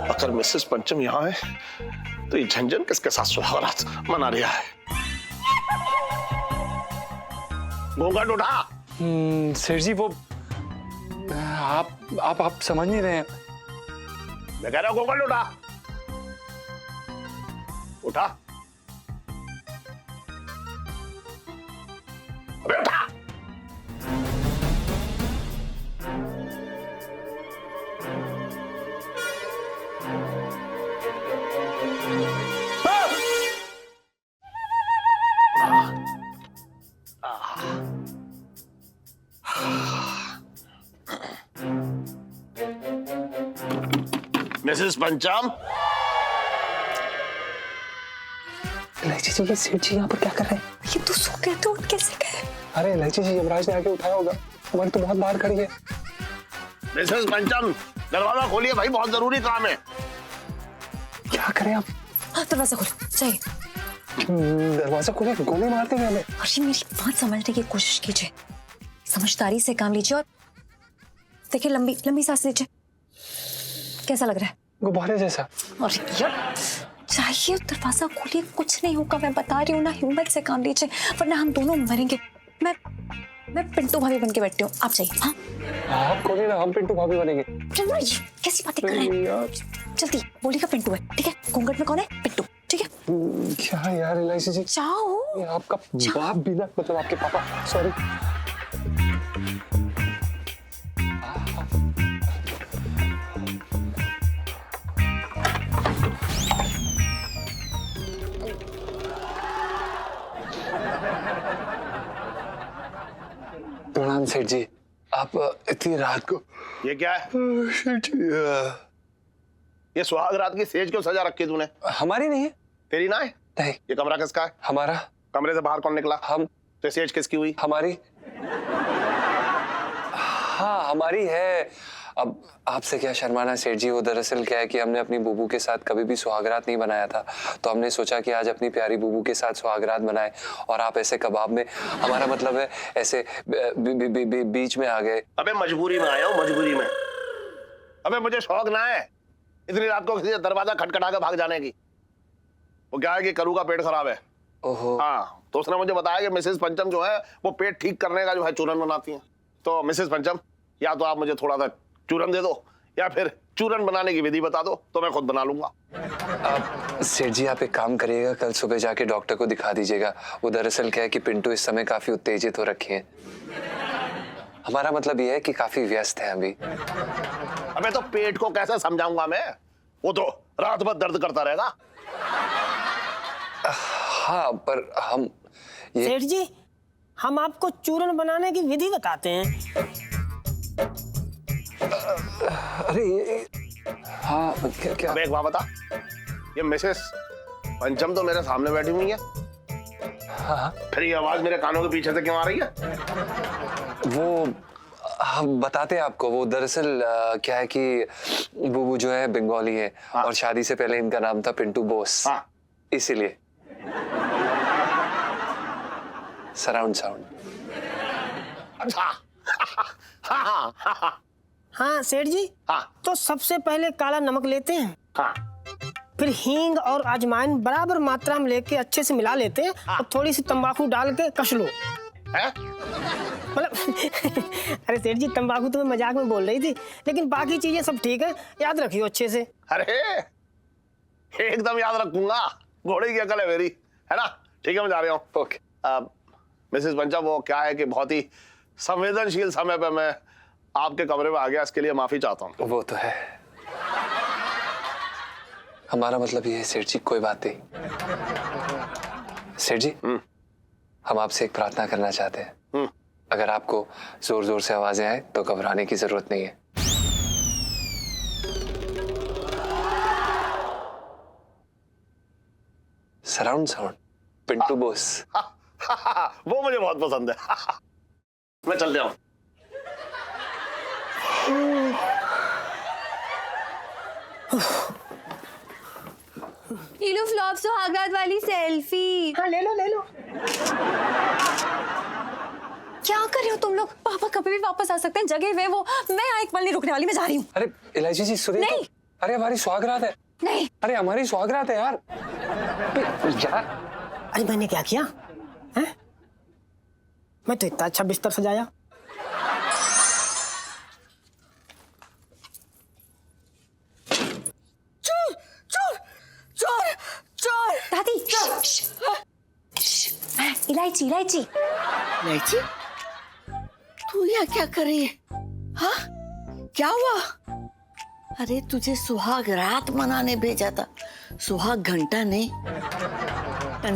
अगर मिसेस पंचम यहाँ है तो ये झंझन किसके साथ सुहागरात मना रहा है? घूंघट उठा। सेठ जी वो आप समझ नहीं रहे हैं। मैं कह रहा हूं घूंघट उठा। उठा, अबे उठा। मिसेस पंचम। इलायची जी, ये सेठ जी यहाँ पर क्या कर रहे हैं? ये तो सो गए तो उठ कैसे गए? अरे इलायची जी, यमराज ने आके उठाया होगा। हमारी तो बहुत बाहर खड़ी है। मिसेस पंचम, दरवाजा खोलिए भाई, बहुत जरूरी काम है। क्या करें आप? हाँ, दरवाजा खोलो, चाहिए। दरवाजा खोले, गोली मारते हैं हमें। अर्शी, मेरी बात समझने की कोशिश कीजिए, समझदारी से काम लीजिए और देखिए, लंबी लंबी सांस लीजिए। कैसा लग रहा है? गुब्बारे जैसा। और यार चाहिए, दरवाजा खोलिए, कुछ नहीं होगा, मैं बता रही हूँ ना, हिम्मत से काम लीजिए वरना हम दोनों मरेंगे। मैं पिंटू भाभी बन के बैठती हूँ, आप चाहिए। हाँ, आप खोलिए ना, हम पिंटू भाभी बनेंगे। कैसी बातें कर रहे हैं? जल्दी बोलिएगा, पिंटू है, ठीक है? घूंघट में कौन है? पिंटू, ठीक है? क्या यार इलायची जी, जाओ। आपका बाप भी ना, मतलब आपके पापा, सॉरी। प्रणाम सेठ जी, आप इतनी रात को। ये क्या है? सेठ जी, ये सुहाग रात की सेज क्यों सजा रखी तूने? हमारी नहीं है। तेरी ना है? नहीं। ये कमरा किसका है? हमारा। कमरे से बाहर कौन निकला? हम। तो सेज किसकी हुई? हमारी। हाँ हमारी है। अब आपसे क्या शर्माना सेठ जी, वो दरअसल क्या है कि हमने अपनी बूबू के साथ कभी भी सुहागरात नहीं बनाया था, तो हमने सोचा कि आज अपनी प्यारी बूबू के साथ सुहागरात बनाए, और आप ऐसे कबाब में, हमारा मतलब है ऐसे बीच में आ गए। अबे मजबूरी में आया हूँ, मजबूरी में। अबे मुझे शौक ना है इतनी रात को किसी का दरवाजा खटखटा के भाग जाने की। वो क्या है कि करू का पेट खराब है। ओहो। हाँ, तो उसने मुझे बताया कि मिसेस पंचम जो है वो पेट ठीक करने का जो है चूरन बनाती हैं। तो मिसेस पंचम, या तो आप मुझे थोड़ा सा चूरन दे दो या फिर चूरन बनाने की विधि बता दो तो मैं खुद बना लूंगा। आप सेठ जी, आप एक काम करिएगा, कल सुबह जाके डॉक्टर को दिखा दीजिएगा। वो दरअसल क्या है कि पिंटू इस समय काफी उत्तेजित हो रखी है। हमारा मतलब ये है कि काफी व्यस्त है अभी। अबे तो पेट को कैसे समझाऊंगा मैं? वो तो रात भर दर्द करता रहेगा। हाँ पर हम ये... सेठ जी, हम आपको चूरन बनाने की विधि बताते हैं। अरे हाँ क्या? अब एक बात बता, ये मिसेस पंचम तो मेरे सामने बैठी हुई है, हाँ। फिर ये आवाज मेरे कानों के पीछे से क्यों आ रही है? वो हम बताते हैं आपको। वो दरअसल क्या है कि बूबू जो है बंगाली है। हाँ। और शादी से पहले इनका नाम था पिंटू बोस। हाँ। इसीलिए सराउंड साउंड। अच्छा। हाँ सेठ जी, हाँ। तो सबसे पहले काला नमक लेते हैं, हाँ। फिर हींग और अजवाइन बराबर मात्रा में लेके अच्छे से मिला लेते हैं, और थोड़ी सी तंबाकू डाल के कस लो। मतलब अरे सेठ जी, तंबाकू तो मैं मजाक में बोल रही थी, लेकिन बाकी चीजें सब ठीक है, याद रखियो अच्छे से। अरे एकदम याद रखूंगा, घोड़े की अकल है मेरी, है ना? ठीक है, मैं जा रहा हूँ। ओके। मिसेस पंचम, वो क्या है कि बहुत ही संवेदनशील समय पे मैं आपके कमरे में आ गया, इसके लिए माफी चाहता हूँ। वो तो है, हमारा मतलब ये है सेठ जी, कोई बात नहीं। सेठ जी, हम आपसे एक प्रार्थना करना चाहते हैं। अगर आपको जोर जोर से आवाजें आए तो घबराने की जरूरत नहीं है। Surround sound, Pintu Bose. वो मुझे बहुत पसंद है। मैं चल जाऊं। ये लो फ्लॉप सुहागरात वाली सेल्फी। हाँ ले लो ले लो। क्या कर रहे हो तुम लोग? पापा कभी भी वापस आ सकते हैं, जगह वे वो। मैं एक पल नहीं रुकने वाली, मैं जा रही हूँ। अरे इलायची जी सुनिए। नहीं। अरे हमारी सुहागरात है। नहीं। अरे हमारी सुहागरात है यार। यार अरे मैंने क्या किया है? मैं तो इतना अच्छा बिस्तर सजाया। चोर चोर चोर चोर। दादी इलायची इलायची। इलायची, तू यहाँ क्या कर रही है? हाँ, क्या हुआ? अरे तुझे सुहाग रात मनाने भेजा था, सुहाग घंटा नहीं।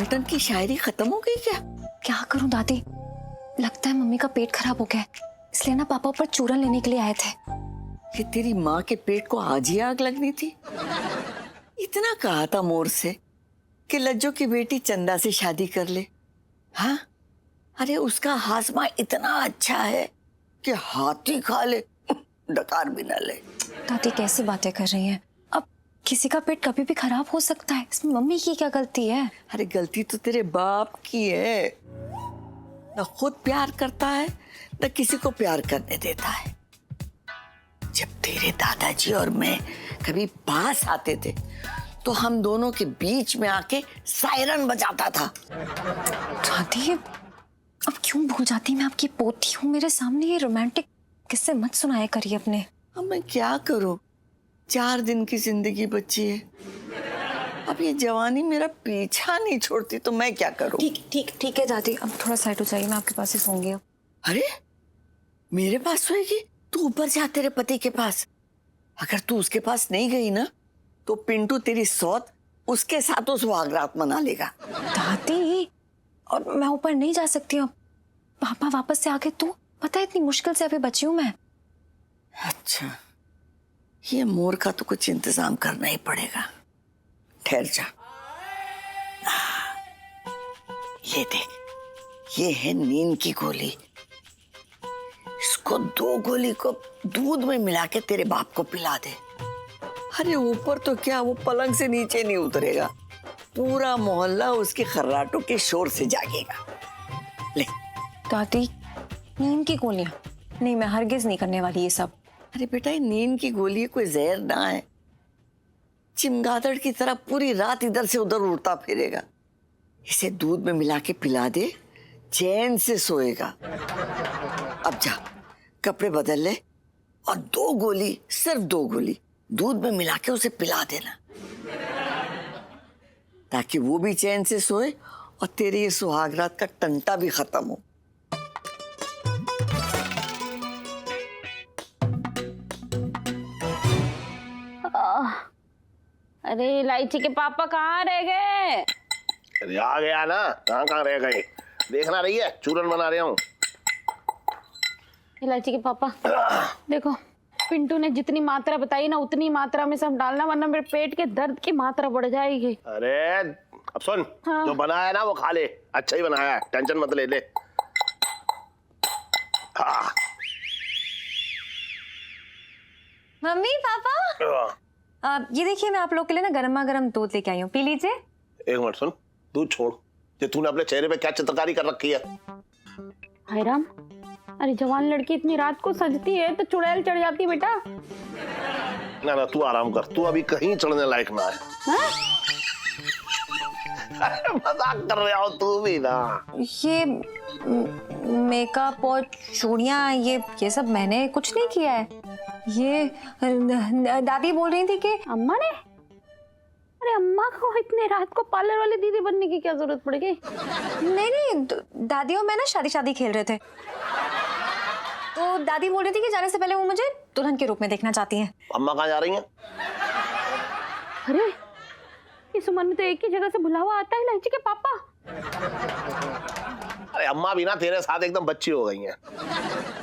टन की शायरी खत्म हो गई क्या? क्या करूं दादी, लगता है मम्मी का पेट खराब हो गया है, इसलिए ना पापा ऊपर चूरन लेने के लिए आए थे। कि तेरी माँ के पेट को आज ही आग लगनी थी। इतना कहा था मोर से कि लज्जो की बेटी चंदा से शादी कर ले। हाँ, अरे उसका हाजमा इतना अच्छा है कि हाथी खा ले, डकार भी ना ले। दादी कैसी बातें कर रही हैं? अब किसी का पेट कभी भी खराब हो सकता है, इसमें मम्मी की क्या गलती है? अरे गलती तो तेरे बाप की है, न खुद प्यार करता है न किसी को प्यार करने देता है। जब तेरे दादाजी और मैं कभी पास आते थे तो हम दोनों के बीच में आके सायरन बजाता था। दादी अब क्यों भूल जाती, मैं आपकी पोती हूँ, मेरे सामने ये रोमांटिक किस्से मत सुनाया करिए अपने। अब मैं क्या करूं, 4 दिन की जिंदगी बची है। अब ये जवानी मेरा पीछा नहीं छोड़ती तो मैं क्या करूं? ठीक है दादी, अब थोड़ा साइड हो जाइए, मैं आपके पास ही सोऊंगी अब। अरे मेरे पास सोएगी? तू ऊपर जा तेरे पति के पास। अगर तू उसके पास नहीं गई ना तो पिंटू तेरी सौत उसके साथ सुहागरात मना लेगा। दादी और मैं ऊपर नहीं जा सकती अब, पापा वापस से आके तू पता है इतनी मुश्किल से अभी बची हूँ मैं। अच्छा, ये मोर का तो कुछ इंतजाम करना ही पड़ेगा। ठहर जा। ये देख, ये है नींद की गोली। इसको 2 गोली को दूध में मिला के तेरे बाप को पिला दे। अरे ऊपर तो क्या, वो पलंग से नीचे नहीं उतरेगा, पूरा मोहल्ला उसके खर्राटों के शोर से जागेगा। ले। दादी नींद की गोलियां नहीं, मैं हरगिज नहीं करने वाली ये सब। अरे बेटा, ये नींद की गोली कोई जहर ना है। चिमगादड़ की तरह पूरी रात इधर से उधर उड़ता फिरेगा। इसे दूध में मिला के पिला दे, चैन से सोएगा। अब जा कपड़े बदल ले और 2 गोली, सिर्फ 2 गोली दूध में मिला के उसे पिला देना, ताकि वो भी चैन से सोए और तेरी ये सुहागरात का टंटा भी खत्म हो। अरे इलायची के पापा कहाँ रह गए? अरे आ गया ना, कहाँ रह गए? देखना रही है, चूरन बना रहा हूँ। इलायची के पापा देखो, पिंटू ने जितनी मात्रा बताई ना उतनी मात्रा में सब डालना, वरना मेरे पेट के दर्द की मात्रा बढ़ जाएगी। अरे अब सुन, हाँ। जो बनाया ना वो खा ले, अच्छा ही बनाया है, टेंशन मत ले ले। हाँ। मम्मी पापा ये देखिए, मैं आप लोग के लिए ना गर्मा गर्म दूध लेके आई हूँ, पी लीजिए। एक मिनट सुन, दूध छोड़, ये तूने अपने चेहरे पे क्या चित्रकारी कर रखी है? हाय राम, अरे जवान लड़की इतनी रात को सजती है तो चुड़ैल चढ़ जाती है बेटा। ना तू आराम कर, तू अभी कहीं चढ़ने लायक ना है। हाँ? अरे मजाक कर रहे हो तू भी ना। ये मेकअप और चूड़ियाँ ये सब मैंने कुछ नहीं किया है। ये दादी बोल रही थी कि अम्मा ने? अरे अम्मा को इतने रात को पार्लर वाली दीदी बनने की क्या जरूरत पड़ गई? नहीं दादी और मैं ना शादी खेल रहे थे, तो दादी बोल रही थी कि जाने से पहले वो मुझे दुल्हन के रूप में देखना चाहती हैं। अम्मा कहाँ जा रही हैं? अरे इस उम्र में तो एक ही जगह से बुलावा आता है इलायची के पापा। अरे अम्मा भी ना तेरे साथ एकदम बच्ची हो गई हैं।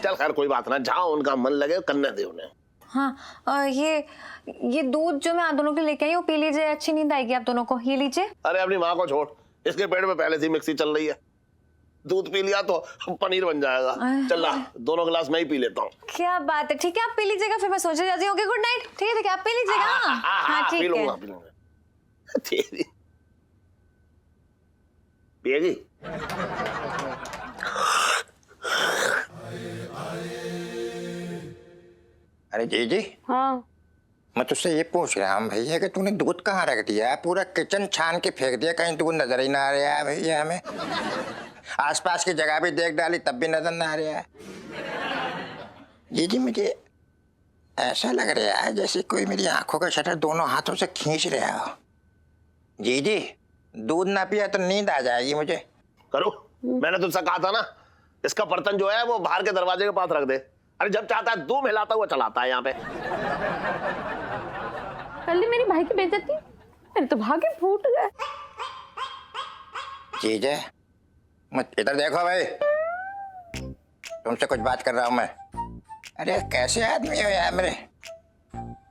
चल खैर कोई बात ना, जहाँ उनका मन लगे करने दे उन्हें। हाँ ये दूध जो मैं आप दोनों के लिए लेके आई हूँ, पी लीजिए, अच्छी नींद आएगी आप दोनों को, ये लीजिए। अरे अपनी माँ को छोड़, इसके पेट में पहले से मिक्सी चल रही है, दूध पी लिया तो पनीर बन जाएगा। चल ला, 2 गिलास मैं ही पी लेता हूँ। क्या बात है, ठीक है आप पी लीजिएगा, फिर मैं सोचने जाती हूँ। Good night. ठीक है आप पी लीजिएगा। हाँ ठीक है। पी लूंगा। तेरी पिएगी? अरे जी हाँ मैं तुझसे ये पूछ रहा हूँ भैया कि तूने दूध कहाँ रख दिया है? पूरा किचन छान के फेंक दिया, कहीं दूध नजर ही ना आ रहा है भैया हमें। आसपास की जगह भी देख डाली तब भी नजर ना आ रहा है। जी मुझे ऐसा लग रहा है जैसे कोई मेरी आंखों का शटर दोनों हाथों से खींच रहा हो। जी दूध ना पिया तो नींद आ जाएगी मुझे। करो, मैंने तुमसे कहा था ना, इसका बर्तन जो है वो बाहर के दरवाजे के पास रख दे। अरे जब चाहता है धूम हिलाता हुआ चलाता है यहाँ पे। कर ली मेरी भाई की बेइज्जती, मेरे तो भागे फूट गए। जीजे मत इधर देखो भाई, तुमसे कुछ बात कर रहा हूँ मैं। अरे कैसे आदमी हो यार मेरे,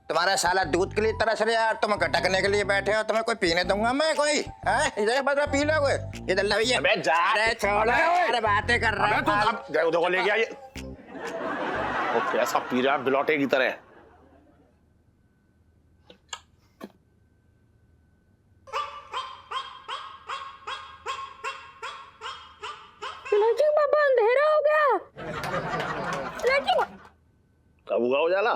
तुम्हारा साला दूध के लिए तरस रहे यार, तुम गटकने के लिए बैठे हो, तुम्हें कोई पीने दूंगा मैं कोई? इधर बता पी लोगे? इधर ला भैया। अबे जा, अरे छोड़ो, अरे बातें कर रहा अबे है। तू अब देखो लेके आइए। वो कैसा पी रहा है बिलौटे की तरह। इलायची पापा अंधेरा हो गया। इलायची कब हुआ हो जाला?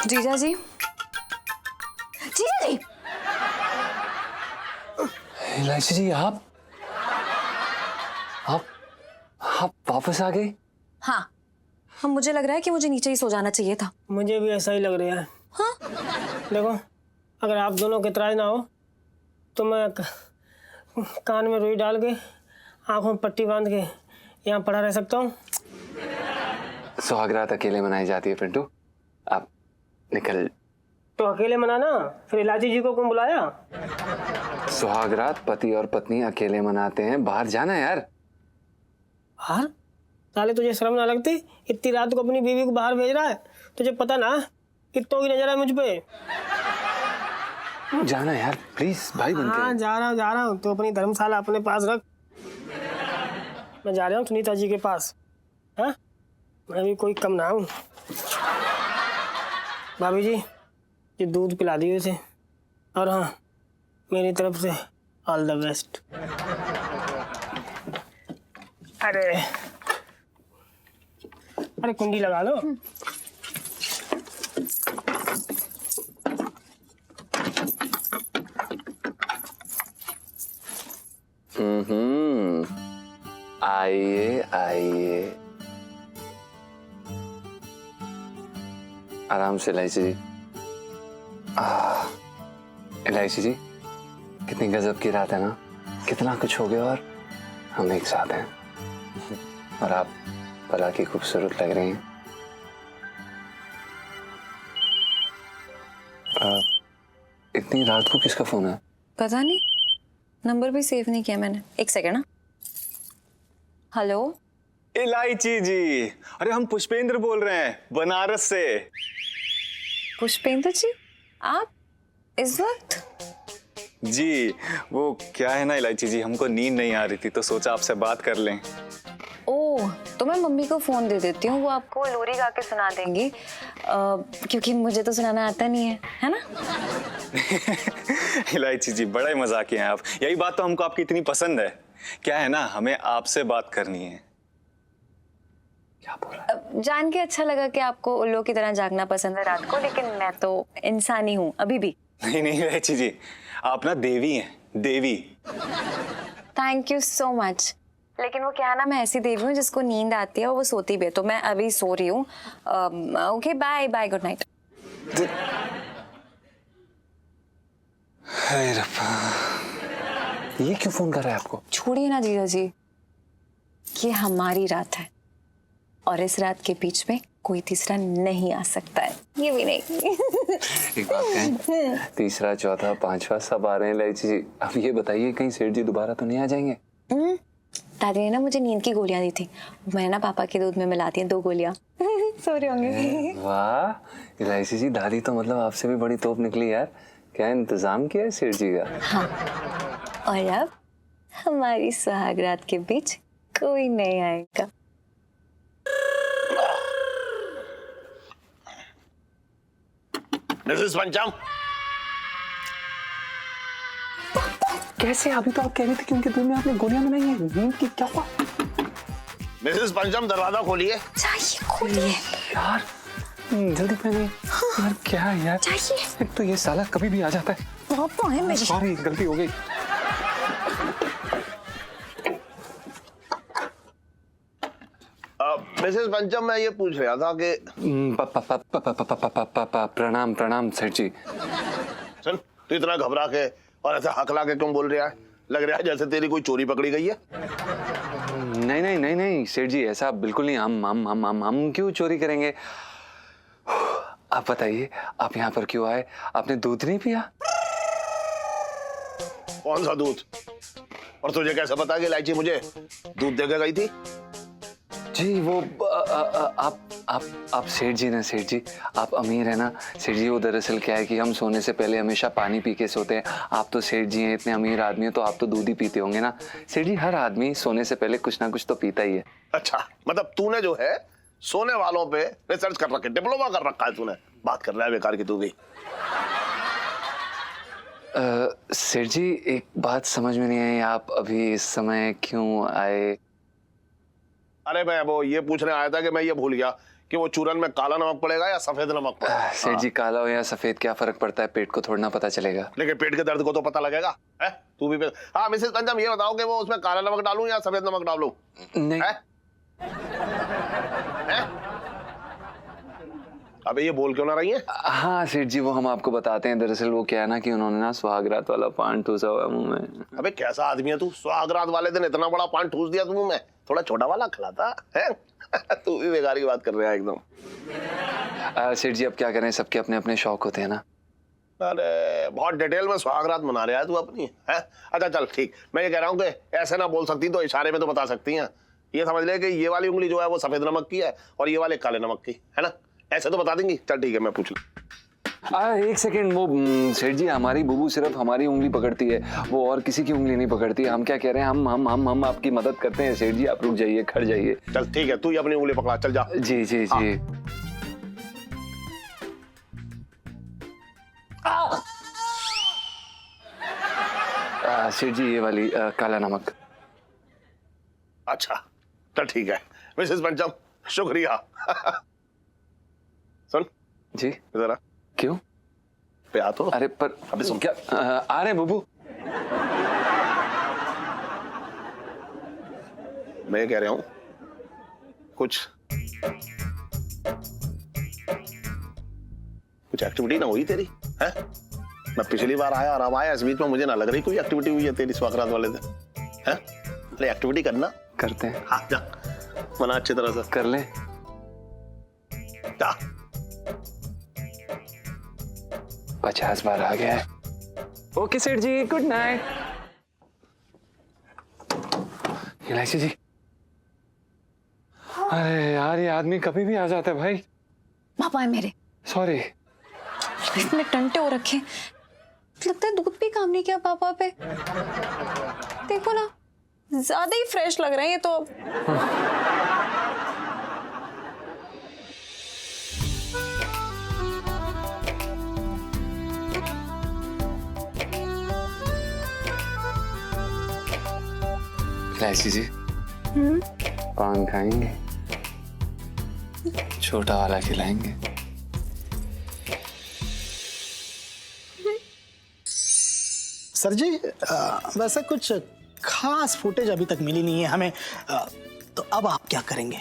जीजा जी, जीजा जी, इलायची जी आप वापस आ गए? हाँ, हम मुझे लग रहा है कि मुझे नीचे ही सो जाना चाहिए था। मुझे भी ऐसा ही लग रहा है। हाँ? देखो, अगर आप दोनों के इतराज ना हो तो मैं कान में रुई डाल के आंखों में पट्टी बांध के यहाँ पड़ा रह सकता हूँ। सुहागरात अकेले मनाई जाती है पिंटू, आप निकल। तो अकेले मनाना, फिर इलायची जी को कौन बुलाया? सुहागरात पति और पत्नी अकेले मनाते हैं, बाहर जाना यार। बाहर? साले तुझे शर्म ना लगती? इतनी रात को अपनी बीवी को बाहर भेज रहा है, तुझे पता ना कितनों की नजर है मुझ पे। जाना यार प्लीज, भाई बनके। हाँ जा रहा हूँ। तो अपनी धर्मशाला अपने पास रख, मैं जा रहा हूँ सुनीता जी के पास। हाँ, मैं भी कोई कम ना हूँ। भाभी जी, ये दूध पिला दियो इसे, और हाँ मेरी तरफ से ऑल द बेस्ट। अरे कुंडी लगा लो। आइए आइए, आराम से इलायची जी। इलायची जी, कितनी गजब की रात है ना, कितना कुछ हो गया और हम एक साथ हैं। और आप भला की खूबसूरत लग रही हैं। इतनी रात को किसका फोन है? पता नहीं, नंबर भी सेव नहीं किया मैंने। एक सेकंड ना। हेलो, इलायची जी, अरे हम पुष्पेंद्र बोल रहे हैं बनारस से। पुष्पेंद्र जी, आप इस वक्त? जी वो क्या है ना इलायची जी, हमको नींद नहीं आ रही थी तो सोचा आपसे बात कर लें। ओह, तो मैं मम्मी को फोन दे देती हूँ, वो आपको लोरी गा के सुना देंगी, क्योंकि मुझे तो सुनाना आता नहीं है ना? इलायची जी बड़ा ही मजाकिया हैं आप, यही बात तो हमको आपकी इतनी पसंद है। क्या है ना, हमें आपसे बात करनी है। क्या बोल रहा है? जान के अच्छा लगा कि आपको उल्लू की तरह जागना पसंद है रात को, लेकिन मैं तो इंसान ही हूँ अभी भी। नहीं इलायची जी, आप ना देवी हैं, देवी। Thank you so much. लेकिन वो क्या है ना, मैं ऐसी देवी हूँ जिसको नींद आती है और वो सोती भी है, तो मैं अभी सो रही हूँ। Okay, bye bye, good night. अरे रब्बा, ये क्यों फोन कर रहा है आपको? छोड़िए ना जीजा जी, ये हमारी रात है और इस रात के बीच में कोई तीसरा नहीं आ सकता है, ये भी नहीं। एक बात कहें, तीसरा चौथा पांचवा सब आ रहे हैं इलायची जी। अब ये बताइए कहीं सेठ जी दोबारा तो नहीं आ जाएंगे? दादी ने ना मुझे नींद की गोलियां दी थी, मैंने ना पापा के दूध में मिला दी 2 गोलियां। सो रहे होंगे। वाह इलायची जी, दादी तो मतलब आपसे भी बड़ी तोप निकली यार। क्या इंतजाम किया है सेठ जी का? हाँ, और अब हमारी सुहागरात के बीच कोई नहीं आएगा। मिसेस पंचम, कैसे? अभी तो आप कह रहे थे कि उनके दूध में आपने गोलियां बनाई हैं। नींद की क्या हुआ? मिसेस पंचम दरवाजा खोलिए। चाहिए खोलिए यार जल्दी पहने। यार क्या है यार? चाहिए। एक तो ये साला कभी भी आ जाता है। पापा है मेरे। सॉरी, गलती हो गई। मिसेस पंचम, मैं ये पूछ रहा था कि प्रणाम प्रणाम सेठ जी। सुन, तू इतना घबरा के और ऐसा हकला के क्यों बोल रहा है? लग रहा है जैसे तेरी कोई चोरी पकड़ी गई है। नहीं नहीं नहीं नहीं सेठ जी, ऐसा बिल्कुल नहीं। हम क्यों चोरी करेंगे? आप बताइए, आप यहाँ पर क्यों आए? आपने दूध नहीं पिया? कौन सा दूध? और तुझे कैसे पता कि इलायची मुझे दूध देके गई थी? जी वो आप सेठ जी ना सेठ जी, आप अमीर है ना सेठ जी। वो दरअसल क्या है कि हम सोने से पहले हमेशा पानी पी के सोते हैं। आप तो सेठ जी हैं, इतने अमीर आदमी हैं, तो आप तो दूध ही पीते होंगे ना सेठ जी। हर आदमी सोने से पहले कुछ ना कुछ तो पीता ही है। अच्छा, मतलब तूने जो है सोने वालों पे रिसर्च कर रखा है, डिप्लोमा कर रखा है तूने। बात कर रहा है बेकार की तू भी। सेठ जी एक बात समझ में नहीं आई, आप अभी इस समय क्यों आए? अरे मैं वो ये पूछने आया था कि मैं ये भूल गया कि वो चूरन में काला नमक पड़ेगा या सफेद नमक पड़ेगा। सेठ जी काला हो या सफेद क्या फर्क पड़ता है? पेट को थोड़ा ना पता चलेगा। लेकिन पेट के दर्द को तो पता लगेगा है? तू भी हाँ मिसेस पंचम, ये बताओ कि वो उसमें काला नमक डालूं या सफेद नमक डालूं? नहीं है? अबे ये बोल क्यों ना रही है? हाँ सेठ जी, वो हम आपको बताते हैं। दरअसल वो क्या है ना कि उन्होंने ना सुहागरात वाला पान ठूसा हुआ मुंह में। अबे कैसा आदमी है तू? सुहागरात वाले दिन इतना बड़ा पान ठूस दिया तू मुंह में? थोड़ा छोटा वाला खिलाता है? तू भी बेकार की बात कर रहा है एकदम। सेठ जी अब क्या करें, सबके अपने अपने शौक होते हैं ना। अरे बहुत डिटेल में सुहागरात मना रहा है तू अपनी, है? अच्छा चल ठीक, मैं ये कह रहा हूँ कि ऐसे ना बोल सकती तो इशारे में तो बता सकती हैं। ये समझ ले कि ये वाली उंगली जो है वो सफेद नमक की है और ये वाले काले नमक की है ना। ऐसे तो बता देंगी। चल ठीक है, मैं पूछ लूँ। एक सेकेंड, वो सेठ जी हमारी बुबू सिर्फ हमारी उंगली पकड़ती है, वो और किसी की उंगली नहीं पकड़ती है। हम क्या कह रहे हैं, हम आपकी मदद करते हैं सेठ जी। आप रुक जाइए, खड़ जाइए। चल ठीक है, तू ही अपनी उंगली पकड़ा, चल जा। जी जी जी। सेठ जी ये वाली काला नमक। अच्छा चल ठीक है मिसेस पंचम, शुक्रिया। सुन जी जरा क्यों? पे आ तो। अरे पर अबे सुन, क्या आ रहे हैं बुबू? मैं ये कह रहा हूँ कुछ एक्टिविटी ना हुई तेरी, है? मैं पिछली बार आया और अब आया, इस बीच में मुझे ना लग रही कोई एक्टिविटी हुई है तेरी सुहागरात वाले दिन, है? अरे एक्टिविटी करना। करते हैं। हाँ जा, मना अच्छी तरह से कर ले। जा। 50 बार आ गया है। ओके सेठ जी, गुड नाइट। इलायची जी, अरे यार ये आदमी कभी भी आ जाता है भाई। पापा है मेरे। सॉरी। इतने टंटे हो रखे, लगता है दूध भी काम नहीं किया पापा पे। देखो ना, ज्यादा ही फ्रेश लग रहे हैं ये तो। इलायची जी पान खाएंगे? छोटा वाला खिलाएंगे? सर जी वैसे कुछ खास फुटेज अभी तक मिली नहीं है हमें, तो अब आप क्या करेंगे?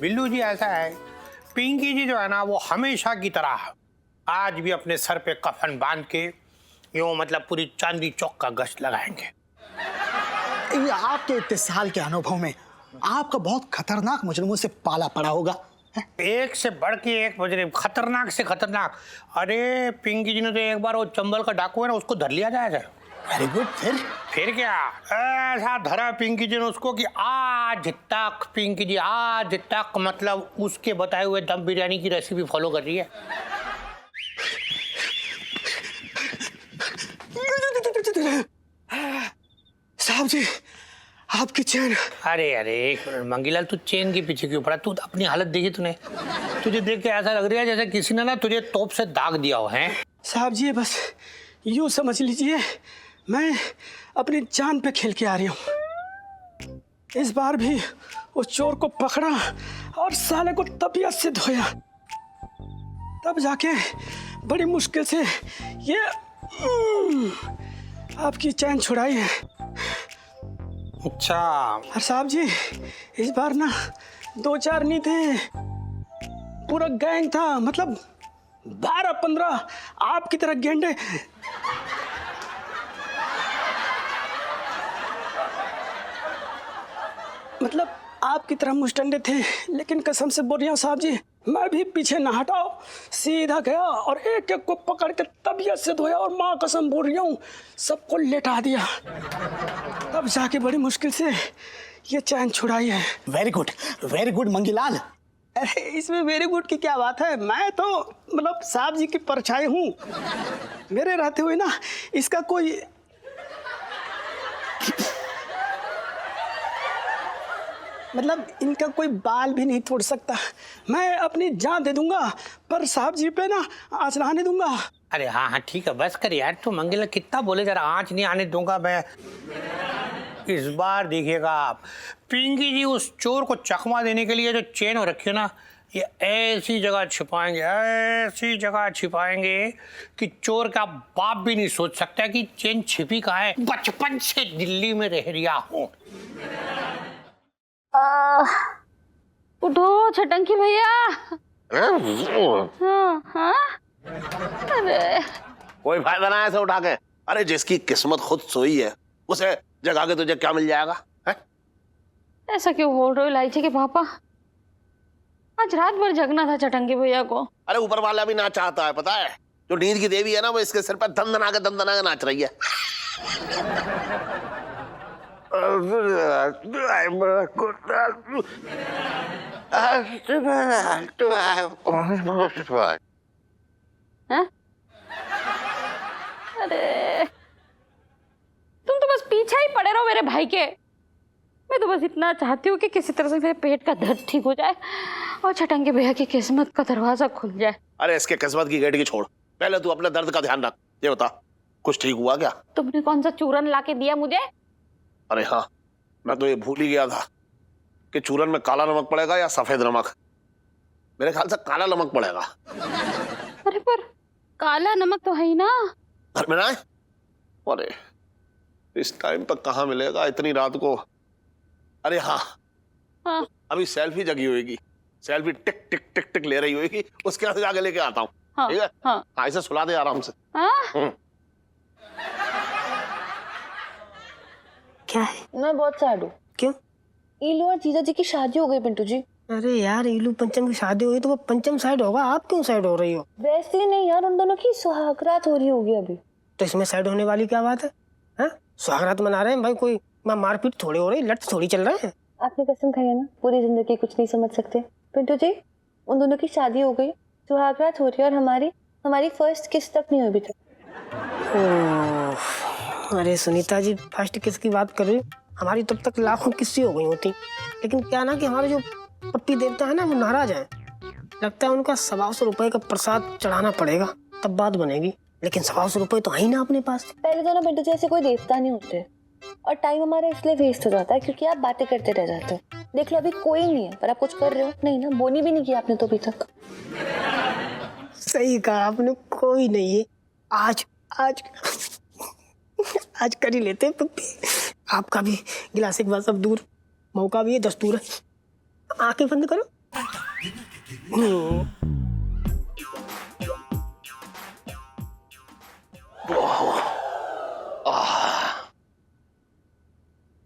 बिल्लू जी ऐसा है, पिंकी जी जो है ना वो हमेशा की तरह आज भी अपने सर पे कफन बांध के यूं मतलब पूरी चांदी चौक का गश्त लगाएंगे। ये आपके इतने साल के अनुभव में आपका बहुत खतरनाक मुजरिमों से पाला पड़ा होगा। एक से बढ़ के एक मुजरिम, खतरनाक से खतरनाक। अरे पिंकी जी ने तो एक बार वो चंबल का डाकू है ना उसको धर लिया जाएगा। Very good. फिर क्या ऐसा धरा पिंकी जी ने उसको कि आज तक पिंकी जी आज तक मतलब उसके बताए हुए दम बिरयानी की रेसिपी फॉलो कर रही है। साहब जी आपकी चैन। अरे अरे एक मिनट मंगीलाल, तू चेन के पीछे क्यों पड़ा? तू अपनी हालत देखी तूने? तुझे देख के ऐसा लग रहा है जैसे किसी ने ना तुझे तोप से दाग दिया हो। हैं साहब जी बस यूं समझ लीजिए मैं अपनी जान पे खेल के आ रही हूँ। इस बार भी उस चोर को पकड़ा और साले को तबीयत से धोया, तब जाके बड़ी मुश्किल से ये आपकी चैन छुड़ाई है। अच्छा, और साहब जी इस बार ना 2-4 नहीं थे, पूरा गैंग था, मतलब 12-15 आपकी तरह गेंडे। मतलब आपकी तरह मुस्टंडे थे, लेकिन कसम से बोल रहा हूं साहब जी मैं भी पीछे ना हटाओ, सीधा गया और एक एक को पकड़ के तबीयत से धोया और माँ कसम बोल रही हूँ सबको लेटा दिया, तब जाके बड़ी मुश्किल से ये चैन छुड़ाई है। Very good Mangilal. अरे इसमें वेरी गुड की क्या बात है, मैं तो मतलब साहब जी की परछाई हूँ, मेरे रहते हुए ना इसका कोई मतलब इनका कोई बाल भी नहीं तोड़ सकता। मैं अपनी जान दे दूंगा पर साहब जी पे ना आँच ना आने दूंगा। अरे हाँ हाँ ठीक है, बस कर यार, तू मंगीलाल कितना बोले, जरा आँच नहीं आने दूंगा मैं। इस बार देखिएगा आप, पिंकी जी उस चोर को चकमा देने के लिए जो चेन हो रखी है ना, ये ऐसी जगह छिपाएंगे कि चोर का बाप भी नहीं सोच सकता कि चेन छिपी कहाँ है। बचपन से दिल्ली में रह रिया हूँ। उठो छटंकी भैया। हाँ हाँ। अरे कोई फायदा ना ऐसे उठा के। अरे जिसकी किस्मत खुद सोई है उसे जगा के तुझे क्या मिल जाएगा? है? ऐसा क्यों बोल रहे हो इलायची के पापा? आज रात भर जगना था चटंकी भैया को। अरे ऊपर वाला भी नाच चाहता है, पता है? जो नींद की देवी है ना वो इसके सिर पर दंदना के नाच रही है। हैं? अरे तुम तो बस पीछे ही पड़े रहो मेरे भाई के। मैं तो बस इतना चाहती हूँ कि किसी तरह से मेरे पेट का दर्द ठीक हो जाए और छटंगे भैया की किस्मत का दरवाजा खुल जाए। अरे इसके किस्मत की गेट की छोड़, पहले तू अपने दर्द का ध्यान रख। ये बता कुछ ठीक हुआ क्या? तुमने कौन सा चूरन लाके दिया मुझे? अरे हाँ, मैं तो ये भूल ही गया था कि चूरन में काला नमक पड़ेगा या सफेद नमक। मेरे ख्याल से काला नमक पड़ेगा। अरे पर काला नमक तो है ही ना। घर में ना है? अरे इस टाइम पर कहाँ मिलेगा इतनी रात को? अरे हाँ, हाँ। अभी सेल्फी जगी होगी, सेल्फी टिक टिक टिक टिक ले रही होगी, उसके यहाँ से जाके लेके आता हूँ। हाँ, ठीक है? हाँ। हाँ, इसे सुला दे आराम से। हाँ? क्या है? मैं बहुत सैड हूँ। क्यों? ईलू और जीजा जी की शादी हो गई पिंटू जी। अरे यार ईलू पंचम की शादी हुई तो वो पंचम साइड होगा, आप क्यों साइड हो रही हो? वैसे ही नहीं यार, उन दोनों की सुहागरात हो रही होगी अभी। तो इसमें साइड होने वाली क्या बात है? हाँ, सुहागरात मना रहे हैं भाई, कोई मारपीट थोड़ी हो रही, लट थोड़ी चल रहे हैं। आपने कसम खाई है ना पूरी जिंदगी कुछ नहीं समझ सकते। पिंटू जी उन दोनों की शादी हो गई, सुहागरात हो रही है और हमारी फर्स्ट किस तक नहीं हुई अभी तक। अरे सुनीता जी फर्स्ट किस की बात कर रही हो? हमारी तब तक लाखों किस्से हो गई होती, लेकिन क्या ना कि हमारे जो पप्पी देवता है ना वो नाराज है। लगता है उनका 125 रुपए का प्रसाद चढ़ाना पड़ेगा तब बात बनेगी, लेकिन 125 रुपए तो है ही ना अपने पास। पहले तो ना पिंटू जी ऐसे कोई देवता नहीं होते और टाइम हमारा इसलिए वेस्ट हो जाता है क्योंकि आप बातें करते रह जाते हो। देख लो अभी कोई नहीं है पर आप कुछ कर रहे हो। नहीं ना, बोनी भी नहीं की आपने तो अभी तक। सही कहा आपने, कोई नहीं है। आज आज आज कर ही लेते हैं पप्पी। आपका भी गिलास एक बार सब दूर, मौका भी है, दस्तूर है। आंखें बंद करो।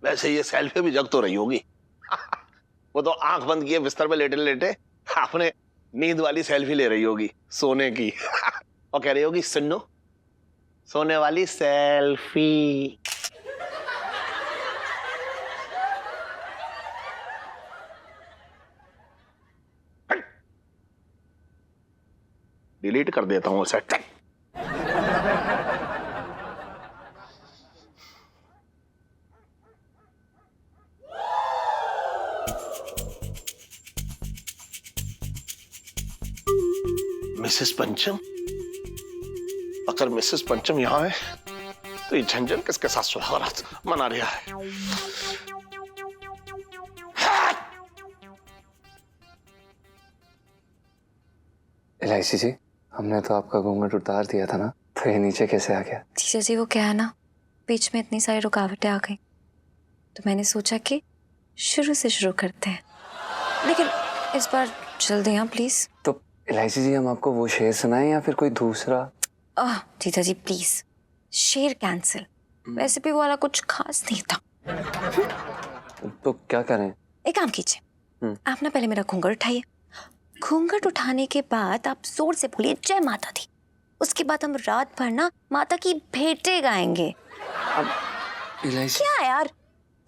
वैसे ये सेल्फी भी जग तो रही होगी। वो तो आंख बंद किए बिस्तर पे लेटे लेटे आपने नींद वाली सेल्फी ले रही होगी, सोने की। और कह रही होगी सुनो, सोने वाली सेल्फी। डिलीट कर देता हूँ उसे। मिसेस पंचम? अगर मिसेस पंचम यहाँ है तो ये झंझन किसके साथ सुहागरात मना रहा है? एलआईसी जी, हमने तो आपका घूंघट उतार दिया था ना, तो ये नीचे कैसे आ गया? जीजा जी, वो क्या है ना, बीच में इतनी सारी रुकावटें आ गई तो मैंने सोचा कि शुरू से शुरू करते हैं, लेकिन इस बार जल्दी हाँ प्लीज। तो एलआईसी जी, हम आपको वो शेर सुनाएं या फिर कोई दूसरा? जीजा जी प्लीज, शेर कैंसिल, वैसे भी वो वाला कुछ खास नहीं था। तो क्या करें? एक काम कीजिए, आप ना पहले मेरा घूंघट उठाइए, घूंघट उठाने के बाद आप जोर से बोलिए जय माता दी, उसके बाद हम रात भर ना माता की भेंटें गाएंगे। अब एलआईसी, क्या यार,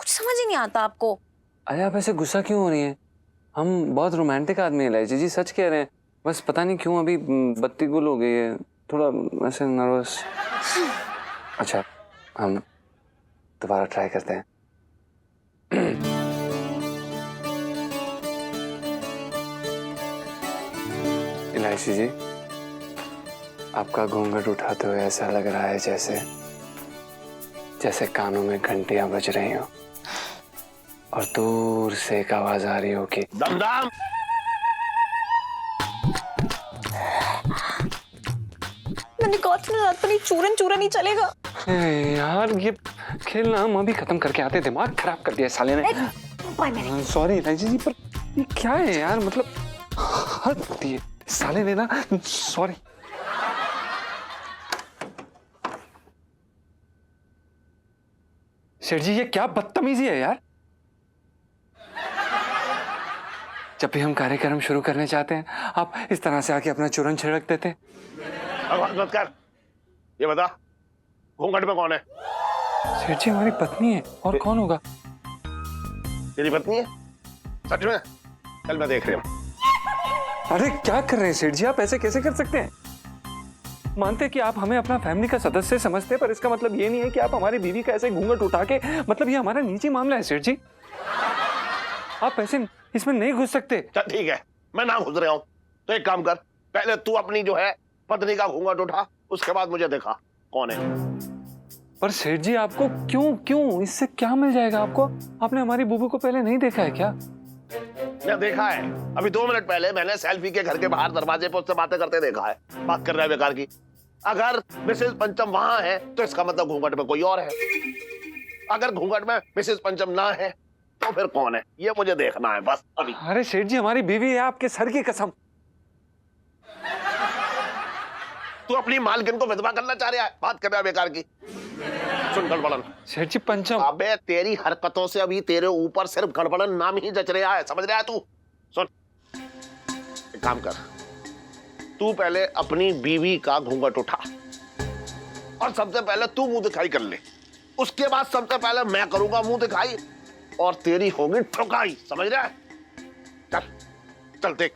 कुछ समझ ही नहीं आता आपको? अरे आप ऐसे गुस्सा क्यों हो रही हैं? हम बहुत रोमांटिक आदमी हैं एलआईसी जी, सच कह रहे हैं। बस पता नहीं क्यों अभी बत्ती गुल हो गई है, थोड़ा ऐसे नर्वस। अच्छा, हम दोबारा ट्राई करते हैं। एलआईसी जी, आपका घूंघट उठाते हुए ऐसा लग रहा है जैसे कानों में घंटियां बज रही हो और दूर से एक आवाज आ रही हो कि दमदम। मैंने कहा था ना, रात पर नहीं चूरन चूरन ही चलेगा। यार ये खेलना हम अभी खत्म करके आते, दिमाग खराब कर दिया साले ने। सॉरी एलआईसी जी, पर ये क्या है यार, मतलब हद होती है साले ने ना। सॉरी। शेर जी, ये क्या बदतमीजी है यार। जब भी हम कार्यक्रम शुरू करने चाहते हैं, आप इस तरह से आके अपना चूरन छिड़क देते हैं। मत कर। ये बता, घूंघट में कौन है? शेर जी, हमारी पत्नी है, और कौन होगा? तेरी पत्नी है? सच में? चल मैं देख रही हूँ। अरे क्या कर रहे हैं सेठ जी, आप ऐसे कैसे कर सकते हैं? मानते हैं कि आप हमें अपना फैमिली का सदस्य समझते हैं, पर इसका मतलब ये नहीं है कि आप हमारी बीवी का ऐसे घूंघट उठा के, मतलब ये हमारा निजी मामला है सेठ जी, आप ऐसे इसमें नहीं घुस सकते। चल ठीक है, मैं ना घुस रहा हूँ, तो एक काम कर, पहले तू अपनी जो है पत्नी का घूंघट उठा, उसके बाद मुझे दिखा कौन है। पर सेठ जी, आपको क्यों इससे क्या मिल जाएगा आपको? आपने हमारी बुबू को पहले नहीं देखा है क्या? मैं देखा है, अभी 2 मिनट पहले मैंने सेल्फी के घर के बाहर दरवाजे पर उससे बातें करते देखा है। बात कर रहा है बेकार की। अगर मिसेस पंचम वहां है तो इसका मतलब घूंघट में कोई और है, अगर घूंघट में मिसेस पंचम ना है तो फिर कौन है, ये मुझे देखना है बस अभी। अरे सेठ जी, हमारी बीवी है, आपके सर की कसम। तू अपनी मालकिन को विधवा करना चाह रहा है, बात कर रहा है बेकार की। सुन गड़बड़न। सेठ जी, पंचम। अबे तेरी हरकतों से अभी तेरे ऊपर सिर्फ गड़बड़न नाम ही जच रहा है, समझ रहा है तू? सुन, एक काम कर, तू पहले अपनी बीवी का घूंघट उठा और सबसे पहले तू मुंह दिखाई कर ले, उसके बाद सबसे पहले मैं करूंगा मुंह दिखाई और तेरी होगी ठुकाई, समझ रहा है? चल चल देख।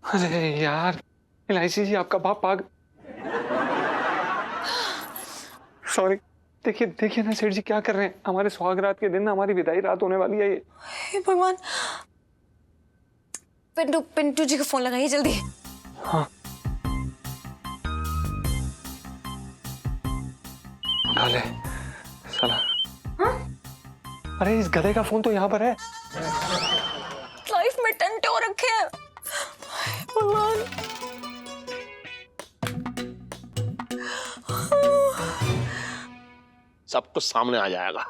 अरे यार एलआईसी जी, आपका बाप पाग। सॉरी। देखिए ना सेठ जी, क्या कर रहे हैं? हमारे सुहागरात के दिन ना हमारी विदाई रात होने वाली है। ये हे भगवान, पिंटू जी को फोन लगाइए जल्दी। हाँ, उठा ले साला। हाँ? अरे इस गधे का फोन तो यहाँ पर है। लाइफ में टंटे हो रखे हैं भगवान। सब कुछ सामने आ जाएगा।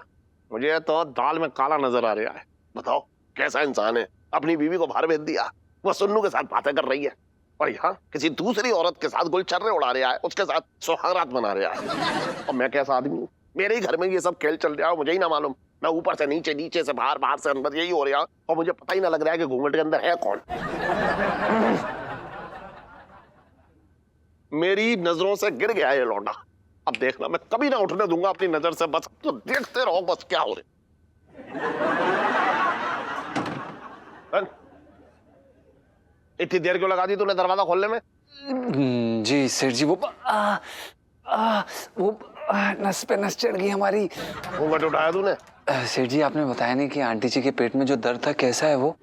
मुझे तो दाल में काला नजर आ रहा है। बताओ कैसा इंसान है, अपनी बीवी को बाहर भेज दिया, वो सुन्नू के साथ बातें कर रही है और यहाँ किसी दूसरी औरत के साथ गुलछर्रे उड़ा रहा है, उसके साथ सुहागरात मना रहा है। और मैं कैसा आदमी हूँ, मेरे ही घर में ये सब खेल चल रहा है, मुझे ही ना मालूम। मैं ऊपर से नीचे, नीचे से बाहर, बाहर से अंदर, यही हो रहा है और मुझे पता ही ना लग रहा है कि घूंघट के अंदर है कौन। मेरी नजरों से गिर गया ये लौंडा। अब देखना, मैं कभी ना उठने दूंगा अपनी नजर से, बस तो देखते रहो बस क्या हो रहा। इतनी देर क्यों लगा दी तूने दरवाजा खोलने में? जी सेठ जी, वो नस पे नस चढ़ गई हमारी। घूंघट उठाया तूने? सेठ जी आपने बताया नहीं कि आंटी जी के पेट में जो दर्द था कैसा है वो?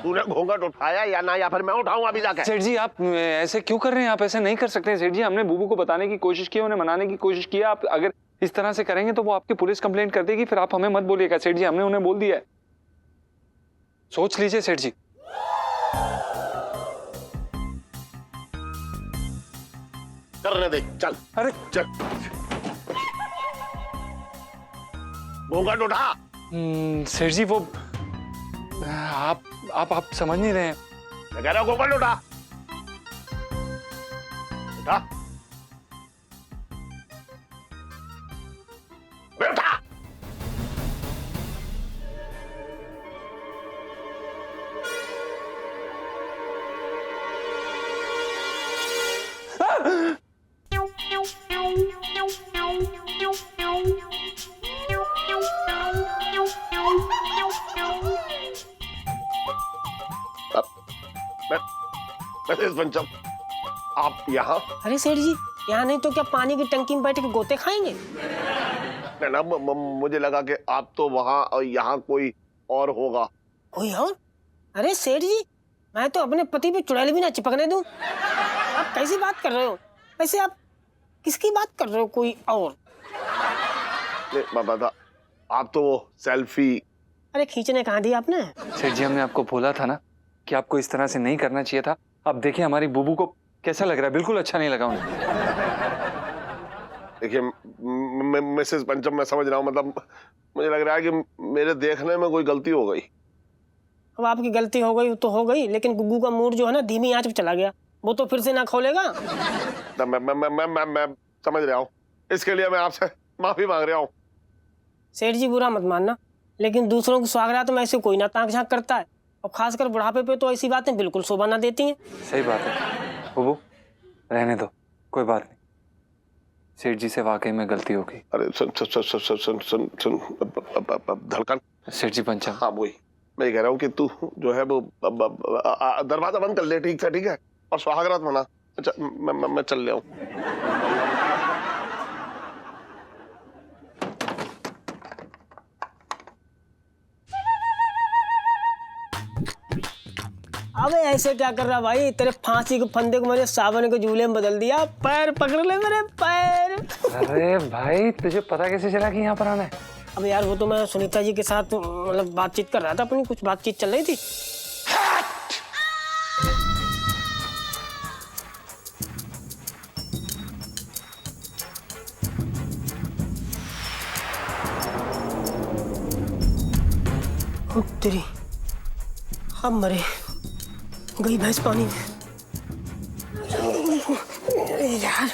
तूने घूंघट उठाया या ना, या फिर मैं उठाऊं अभी जाके? सेठ जी आप ऐसे क्यों कर रहे हैं? आप ऐसे नहीं कर सकते सेठ जी। हमने बुबू को बताने की कोशिश की, उन्हें मनाने की कोशिश की। आप अगर इस तरह से करेंगे तो वो आपकी पुलिस कंप्लेंट कर देगी, फिर आप हमें मत बोलिएगा सेठ जी। हमने उन्हें बोल दिया है, सोच लीजिए सेठ जी। करने दे, चल। अरे चल, घूंघट उठा। सेठ जी वो आप समझ नहीं रहे हैं। मैं कह रहा हूं घूंघट उठा। उठा, उठा। मिसेस पंचम, आप यहाँ? अरे सेठ जी, यहाँ नहीं तो क्या पानी की टंकी में बैठ के गोते खाएंगे? नहीं ना, मुझे लगा कि आप तो वहाँ और यहाँ कोई और होगा। कोई और? अरे सेठ जी, मैं तो अपने पति पे चुड़ैल भी ना चिपकने दूं। आप कैसी बात कर रहे हो? वैसे आप किसकी बात कर रहे हो? कोई और? नहीं बाबा, आप तो वो सेल्फी। अरे खींचने कहाँ दी आपने? सेठ जी हमने आपको बोला था ना कि आपको इस तरह से नहीं करना चाहिए था। अब देखिए हमारी बुबू को कैसा लग रहा है, बिल्कुल अच्छा नहीं लगा उन्हें। देखिए मिसेस पंचम, मैं समझ रहा हूँ, मतलब मुझे लग रहा है कि मेरे देखने में कोई गलती हो गई। अब आपकी गलती हो गई तो हो गई, लेकिन गुग्गू का मूड जो है ना धीमी आंच पे चला गया। वो तो फिर से ना खोलेगा। मैं समझ रहा हूँ, इसके लिए मैं आपसे माफी मांग रहा हूँ। सेठ जी बुरा मत मानना, लेकिन दूसरों की स्वागत में ऐसे कोई ना ताक झांक करता है, और खासकर बुढ़ापे पे तो ऐसी बातें बिल्कुल शोभा ना देती हैं। सही बात है बुबू, रहने दो, कोई बात नहीं। सेठ जी से वाकई में गलती हो गई। अरे सुन सुन सुन सुन सुन सुन सुन धड़कन। सेठ जी पंचम। हाँ वही मैं ये कह रहा हूँ कि तू जो है वो दरवाजा बंद कर ले, ठीक है? ठीक है, और सुहागरात मना। मैं चल ले आऊँ। अबे ऐसे क्या कर रहा भाई? तेरे फांसी के फंदे को मैंने सावन के झूले में बदल दिया। पैर पकड़ ले मेरे पैर। अरे भाई तुझे पता कैसे चला कि यहाँ पर आना है? अब यार वो तो मैं सुनीता जी के साथ मतलब बातचीत कर रहा था, अपनी कुछ बातचीत चल रही थी। तेरी अब मरे गई भैंस पानी में। यार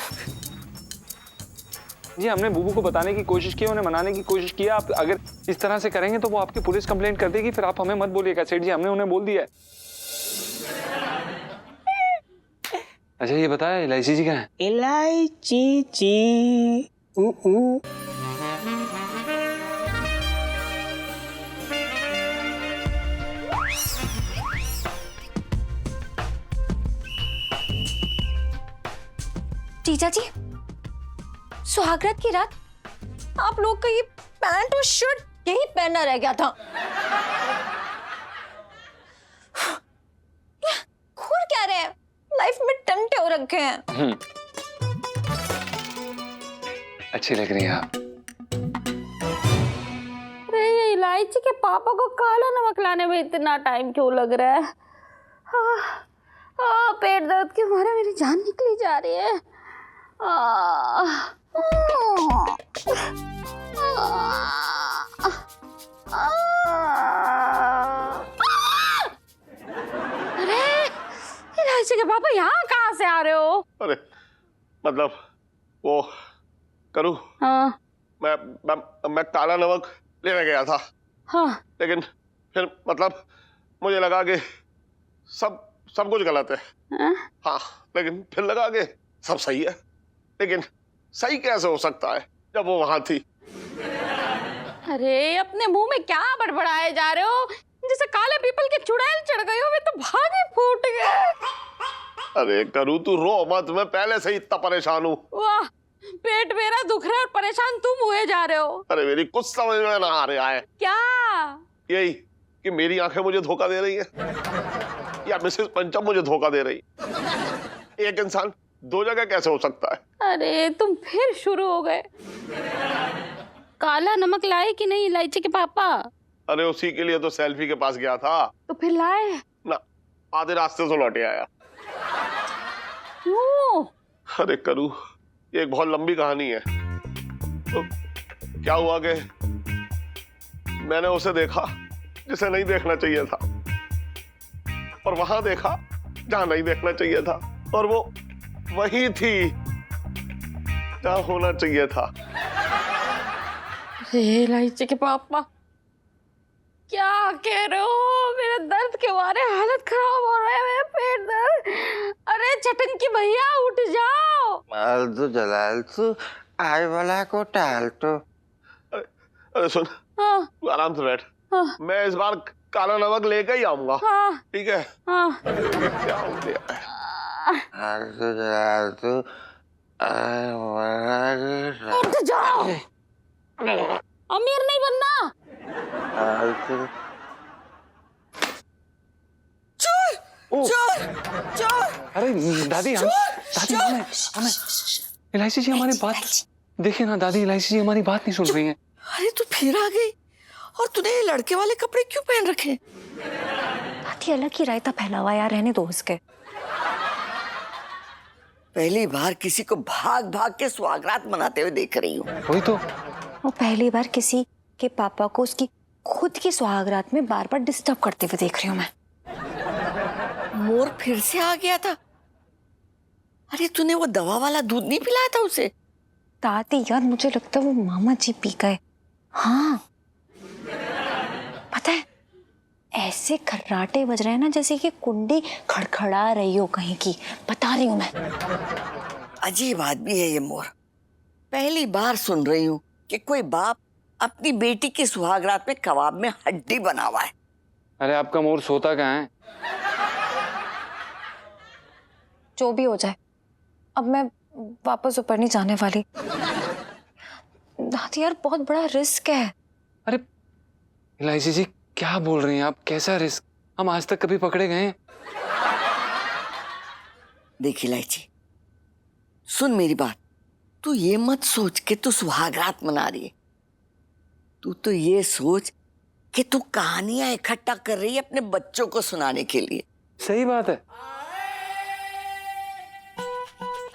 जी हमने बुबू को बताने की कोशिश की, उन्हें मनाने की कोशिश की। आप अगर इस तरह से करेंगे तो वो आपकी पुलिस कंप्लेंट कर देगी, फिर आप हमें मत बोलिएगा सेठ जी। हमने उन्हें बोल दिया है। अच्छा ये बताया इलायची जी कहाँ है? इलायची जी। जीजा जी, सुहागरात की रात आप लोग का ये पैंट और शर्ट यही पहनना रह गया था। घूर क्या रहे हैं? लाइफ में टंटे हो रखे हैं। अच्छी लग रही है आप। अरे ये इलायची के पापा को काला नमक लाने में इतना टाइम क्यों लग रहा है? पेट दर्द के मारे मेरी जान निकली जा रही है। अरे इलायची के पापा यहाँ कहाँ से आ रहे हो? अरे मतलब वो करूँ, हाँ मैं काला नमक लेने गया था। हाँ लेकिन फिर मतलब मुझे लगा कि सब कुछ गलत है। हाँ लेकिन फिर लगा कि सब सही है। लेकिन सही कैसे हो सकता है जब वो वहां थी? अरे अपने मुंह में क्या बड़बड़ाए जा रहे हो? जैसे काले पीपल के चुड़ैल चढ़ गई हो। मैं तो भागे फूट गए। अरे करूँ तू रो मत, मैं पहले से ही इतना परेशान हूँ। वाह पेट मेरा दुख रहा है और परेशान तुम हुए जा रहे हो। अरे मेरी कुछ समझ में ना आ रहा है। क्या? यही कि मेरी आंखें मुझे धोखा दे रही है या मिसेस पंचम मुझे धोखा दे रही। एक इंसान दो जगह कैसे हो सकता है? अरे तुम फिर शुरू हो गए। काला नमक लाए कि नहीं इलायची के पापा? अरे उसी के लिए तो सेल्फी के पास गया था तो फिर लाए ना, आधे रास्ते से लौटे आया। क्यों? अरे करूँ, ये एक बहुत लंबी कहानी है। तो क्या हुआ कि मैंने उसे देखा जिसे नहीं देखना चाहिए था, और वहां देखा जहां नहीं देखना चाहिए था, और वो वही थी जहां होना चाहिए था। इलायची के पापा क्या कह रहे हो? मेरे दर्द के मारे हालत खराब हो रहा है, मेरा पेट दर्द। अरे चटंकी भैया उठ जाओ। फालतू जलाल तू आए वाला को टाल तो। अरे सुन, हाँ तू आराम से बैठ। हाँ मैं इस बार काला नमक लेके ही आऊंगा। हाँ ठीक है? हाँ। ये क्या हो गया? फालतू जलाल तू आए वाला को उठ जाओ, अमीर नहीं बनना। फालतू। अरे दादी हमें इलायची जी हमारी बात देखिए ना। दादी इलायची जी हमारी बात नहीं सुन रही हैं। अरे तू फिर आ गई, और तूने ये लड़के वाले कपड़े क्यों पहन रखे? दादी अलग ही रायता फैला हुआ यार, रहने दो उसके। पहली बार किसी को भाग भाग के सुहागरात मनाते हुए देख रही हूँ। वही तो। वो पहली बार किसी के पापा को उसकी खुद की सुहागरात में बार बार डिस्टर्ब करते हुए देख रही हूँ मैं। मोर फिर से आ गया था। अरे तूने वो दवा वाला दूध नहीं पिलाया था उसे? दादी यार मुझे लगता है वो मामा जी पी गए। हाँ पता है, ऐसे खर्राटे बज रहे हैं ना जैसे कि कुंडी खड़खड़ा रही हो कहीं की, बता रही हूँ मैं। अजीब आदमी है ये मोर। पहली बार सुन रही हूँ कि कोई बाप अपनी बेटी की सुहागरात में कबाब में हड्डी बना हुआ है। अरे आपका मोर सोता कहाँ है? जो भी हो जाए, अब मैं वापस ऊपर नहीं जाने वाली। दादी यार बहुत बड़ा रिस्क है। अरे इलायची जी क्या बोल रही हैं आप? कैसा रिस्क? हम आज तक कभी पकड़े गए हैं? देख इलायची, सुन मेरी बात। तू ये मत सोच कि तू सुहागरात मना रही है। तू तो ये सोच कि तू कहानियां इकट्ठा कर रही है अपने बच्चों को सुनाने के लिए। सही बात है।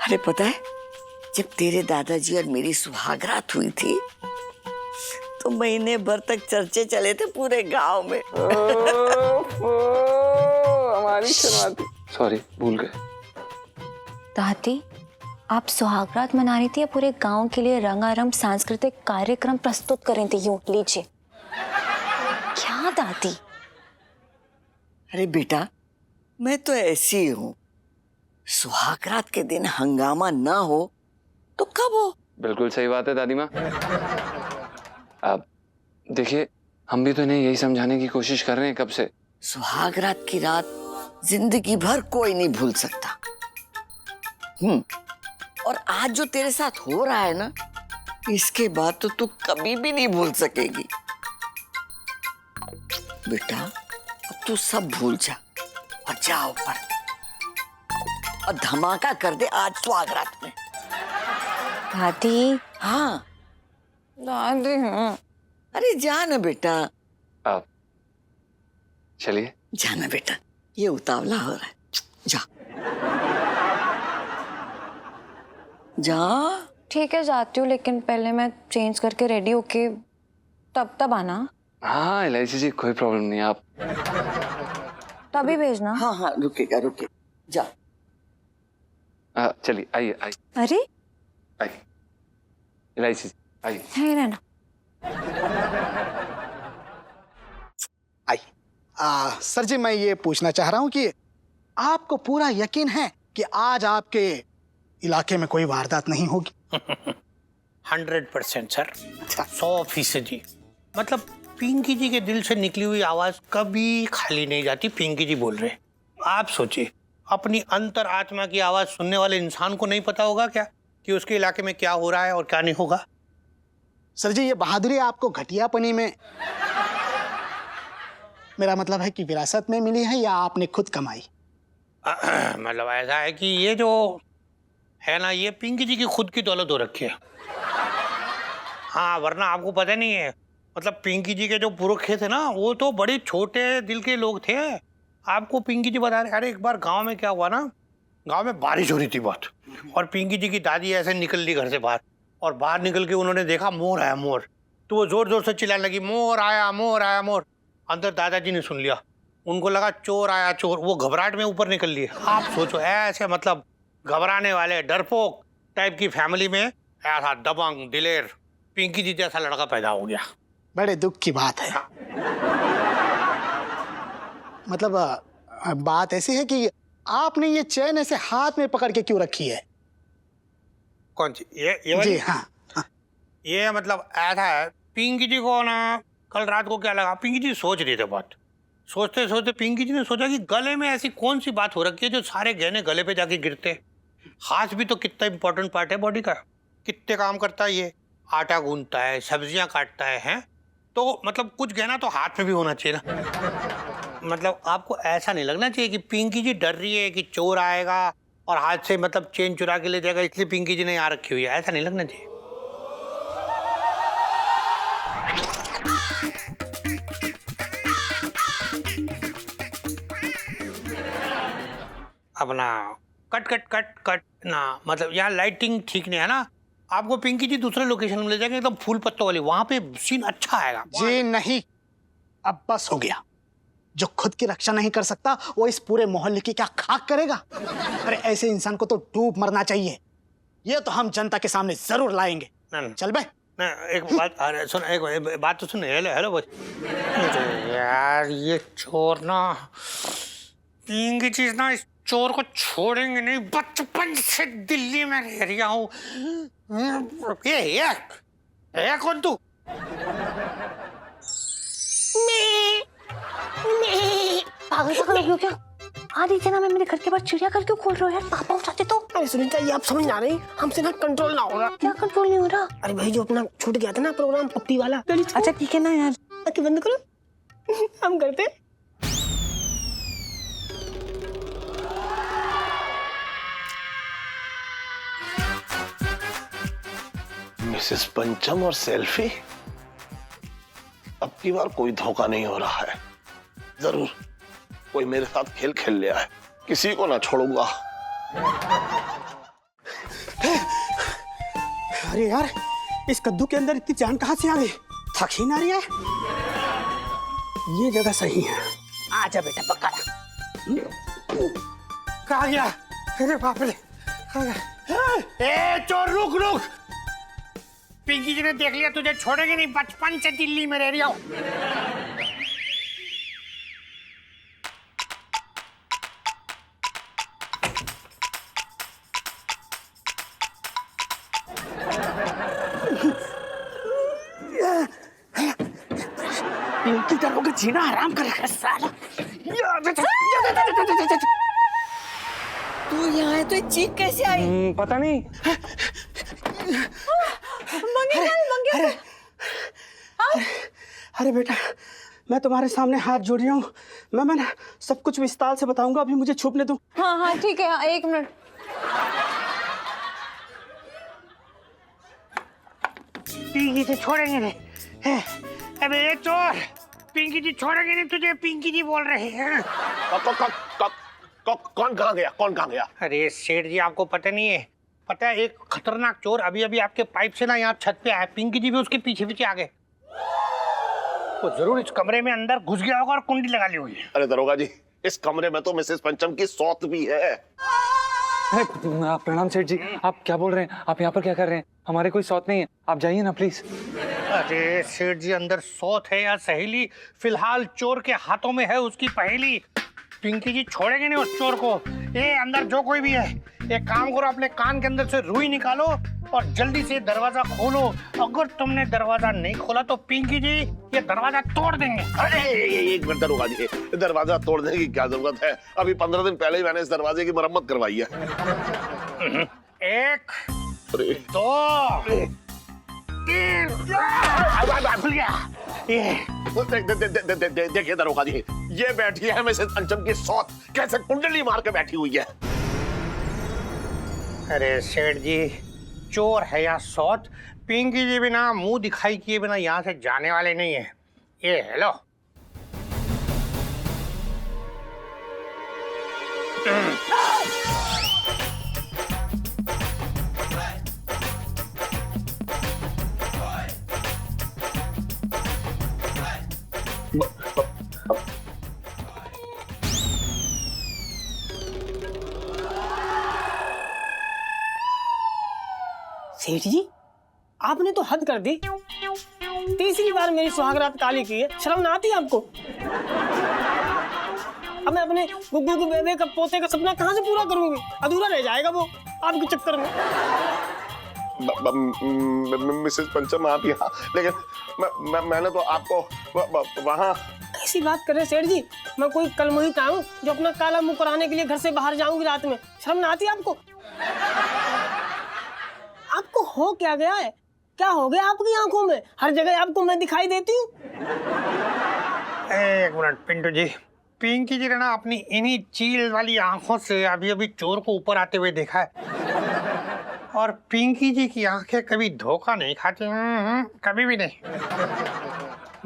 अरे पता है, जब तेरे दादाजी और मेरी सुहागरात हुई थी तो महीने भर तक चर्चे चले थे पूरे गांव में। हमारी शर्माती। सॉरी, भूल गए। दादी आप सुहागरात मना रही थी या पूरे गांव के लिए रंगारंग सांस्कृतिक कार्यक्रम प्रस्तुत कर रही थी? यूं लीजिए। क्या दादी? अरे बेटा, मैं तो ऐसी हूं। सुहागरात के दिन हंगामा ना हो तो कब हो? बिल्कुल सही बात है दादी माँ। अब देखिए, हम भी तो इन्हें यही समझाने की कोशिश कर रहे हैं कब से। सुहागरात की रात जिंदगी भर कोई नहीं भूल सकता। और आज जो तेरे साथ हो रहा है ना, इसके बाद तो तू कभी भी नहीं भूल सकेगी। बेटा अब तू सब भूल जा और जा ऊपर और धमाका कर दे आज सुहागरात में। दादी। हाँ दादी। अरे जा ना बेटा। अब चलिए। जाना बेटा, ये उतावला हो रहा है। जा जा। ठीक है जाती हूँ, लेकिन पहले मैं चेंज करके रेडी होके तब आना। हाँ इलायची जी कोई प्रॉब्लम नहीं, आप तभी भेजना। हाँ हाँ रुकेगा, रुके जा। चलिए आइए आइए अरे आइए इलायची जी आइए। है रहना। सर जी, मैं ये पूछना चाह रहा हूँ कि आपको पूरा यकीन है कि आज आपके इलाके में कोई वारदात नहीं होगी? 100% सर, 100%। मतलब पिंकी जी के दिल से निकली हुई आवाज कभी खाली नहीं जाती। पिंकी जी बोल रहे, आप सोचिए, अपनी अंतर आत्मा की आवाज सुनने वाले इंसान को नहीं पता होगा क्या कि कि उसके इलाके में क्या हो रहा है और क्या नहीं होगा। सर जी, ये बहादुरी आपको घटियापनी में, मेरा मतलब है कि विरासत में मिली है या आपने खुद कमाई? मतलब ऐसा है कि ये जो है ना, ये पिंकी जी की खुद की दौलत हो रखी है। हाँ, वरना आपको पता नहीं है, मतलब पिंकी जी के जो पुरखे थे ना, वो तो बड़े छोटे दिल के लोग थे। आपको पिंकी जी बता रहे, अरे एक बार गांव में क्या हुआ ना, गांव में बारिश हो रही थी बहुत, और पिंकी जी की दादी ऐसे निकल ली घर से बाहर, और बाहर निकल के उन्होंने देखा मोर आया मोर, तो वो जोर जोर से चिल्लाने लगी, मोर आया मोर आया मोर। अंदर दादाजी ने सुन लिया, उनको लगा चोर आया चोर, वो घबराहट में ऊपर निकल लिए। आप सोचो, ऐसे मतलब घबराने वाले डरपोक टाइप की फैमिली में ऐसा दबंग दिलेर पिंकी जी जैसा लड़का पैदा हो गया। बड़े दुख की बात है। मतलब बात ऐसी है कि आपने ये चैन ऐसे हाथ में पकड़ के क्यों रखी है? कौन सी? ये वाली? जी हाँ, हाँ। ये मतलब ऐसा है, पिंकी जी को ना कल रात को क्या लगा, पिंकी जी सोच रही थे बात, सोचते सोचते पिंकी जी ने सोचा कि गले में ऐसी कौन सी बात हो रखी है जो सारे गहने गले पे जाके गिरते। हाथ भी तो कितना इंपॉर्टेंट पार्ट है बॉडी का, कितने काम करता है ये, आटा गूंथता है, सब्जियां काटता है, हैं? तो मतलब कुछ गहना तो हाथ में भी होना चाहिए ना। मतलब आपको ऐसा नहीं लगना चाहिए कि पिंकी जी डर रही है कि चोर आएगा और हाथ से मतलब चेन चुरा के ले जाएगा, इसलिए पिंकी जी ने यहाँ रखी हुई है, ऐसा नहीं लगना चाहिए। अपना कट कट कट कट ना, मतलब यहाँ लाइटिंग ठीक नहीं है ना, आपको पिंकी जी दूसरे लोकेशन में ले जाएंगे, एकदम फूल पत्तों वाली, वहां पे सीन अच्छा आएगा। जी नहीं, अब बस हो गया। जो खुद की रक्षा नहीं कर सकता वो इस पूरे मोहल्ले की क्या खाक करेगा? अरे ऐसे इंसान को तो डूब मरना चाहिए। ये तो हम जनता के सामने जरूर लाएंगे। चल बे। एक बात, अरे सुन, एक बात तो सुन। हेलो हेलो बस यार, ये चोर ना, पिंकी चीज ना, इस चोर को छोड़ेंगे नहीं। बचपन से दिल्ली में रह रहा हूँ। ये कौन तू? पागल पागल हो क्या? आधी जना में मेरे घर के बाहर चिड़िया घर क्यों खोल रहे हो यार? पापा उठाते तो। अरे सुनीता, ये आप समझ ना रही, हमसे ना कंट्रोल ना हो रहा। क्या कंट्रोल नहीं हो रहा? अरे भाई, जो अपना छूट गया था ना प्रोग्राम पप्पी वाला। अच्छा ठीक है ना यार, आंखें बंद करो, हम करते। मिसेस पंचम और सेल्फी, अब की बार कोई धोखा नहीं हो रहा है। जरूर कोई मेरे साथ खेल खेल लिया है, किसी को ना छोड़ूंगा। अरे यार, इस कद्दू के अंदर इतनी जान कहां से आ गई? थक ही ना रही है। ये जगह सही है। आजा बेटा, पक्का। कहा गया? अरे बाप रे, ए चोर, रुक रुक। पिंकी जी ने देख लिया तुझे, छोड़ेंगे नहीं। बचपन से दिल्ली में रह रही हूँ। पिंकी तरह का जीना आराम करेगा साला। तू यहाँ है तो चीख कैसे आई? पता नहीं। अरे बेटा, मैं तुम्हारे सामने हाथ जोड़ी हूँ। मैं ना सब कुछ विस्तार से बताऊंगा, अभी मुझे छुपने दो। हाँ हाँ ठीक है, एक मिनट। पिंकी जी छोड़ेंगे नहीं। अबे ये चोर, पिंकी जी छोड़ेंगे नहीं तुझे, पिंकी जी बोल रहे हैं। कौन कहाँ गया? कौन कहाँ गया? अरे सेठ जी, आपको पता नहीं है? पता है, एक खतरनाक चोर अभी अभी आपके पाइप से ना यहाँ छत पे आया। पिंकी जी भी उसके पीछे पीछे आ गए। वो जरूर इस कमरे में अंदर घुस गया होगा और कुंडी लगा ली हुई है। अरे दरोगा जी, इस कमरे में तो मिसेस पंचम की सौत भी है। प्रणाम सेठ जी, आप क्या बोल रहे हैं? आप यहाँ पर क्या कर रहे हैं? हमारे कोई सौत नहीं है, आप जाइए ना प्लीज। अरे सेठ जी, अंदर सौत है या सहेली, फिलहाल चोर के हाथों में है उसकी पहेली। पिंकी जी छोड़ेंगे नहीं उस चोर को। ये अंदर जो कोई भी है, एक काम करो, अपने कान के अंदर से रुई निकालो और जल्दी से दरवाजा खोलो। अगर तुमने दरवाजा नहीं खोला तो पिंकी जी ये दरवाजा तोड़ देंगे। अरे एक मिनट दरोगा जी, दरवाजा तोड़ने की क्या जरूरत है? अभी 15 दिन पहले ही मैंने इस दरवाजे की मरम्मत करवाई है। 1 अरे दो, तीन, भूल गया। ये देखिए दरोगा जी, ये बैठी है मिसेस पंचम की सौत, कैसे कुंडली मार के बैठी हुई है। अरे सेठ जी, चोर है या सौत, पिंकी जी बिना मुंह दिखाई किए बिना यहाँ से जाने वाले नहीं है। ये हेलो। सेठ जी, आपने तो हद कर दी। तीसरी बार मेरी सुहागरात काली की है, शर्म ना आती आपको? अब मैं अपने गुग्गू को बेबे का पोते का सपना कहाँ से पूरा करूंगी? अधूरा रह जाएगा वो आपके चक्कर में। मिसेस पंचम आप यहाँ, लेकिन मैंने तो आपको वहाँ। ऐसी बात कर रहे सेठ जी, मैं कोई कलमुहिता हूँ जो अपना काला मुंह कराने के लिए घर से बाहर जाऊंगी रात में? शर्म ना आती आपको? आपको हो क्या गया है? क्या हो गया आपकी आंखों में? हर जगह आपको मैं दिखाई देती हूँ। एक मिनट पिंटू जी, पिंकी जी ने ना अपनी इन्हीं चील वाली आंखों से अभी अभी चोर को ऊपर आते हुए देखा है। और पिंकी जी की आंखें कभी धोखा नहीं खाती, कभी भी नहीं।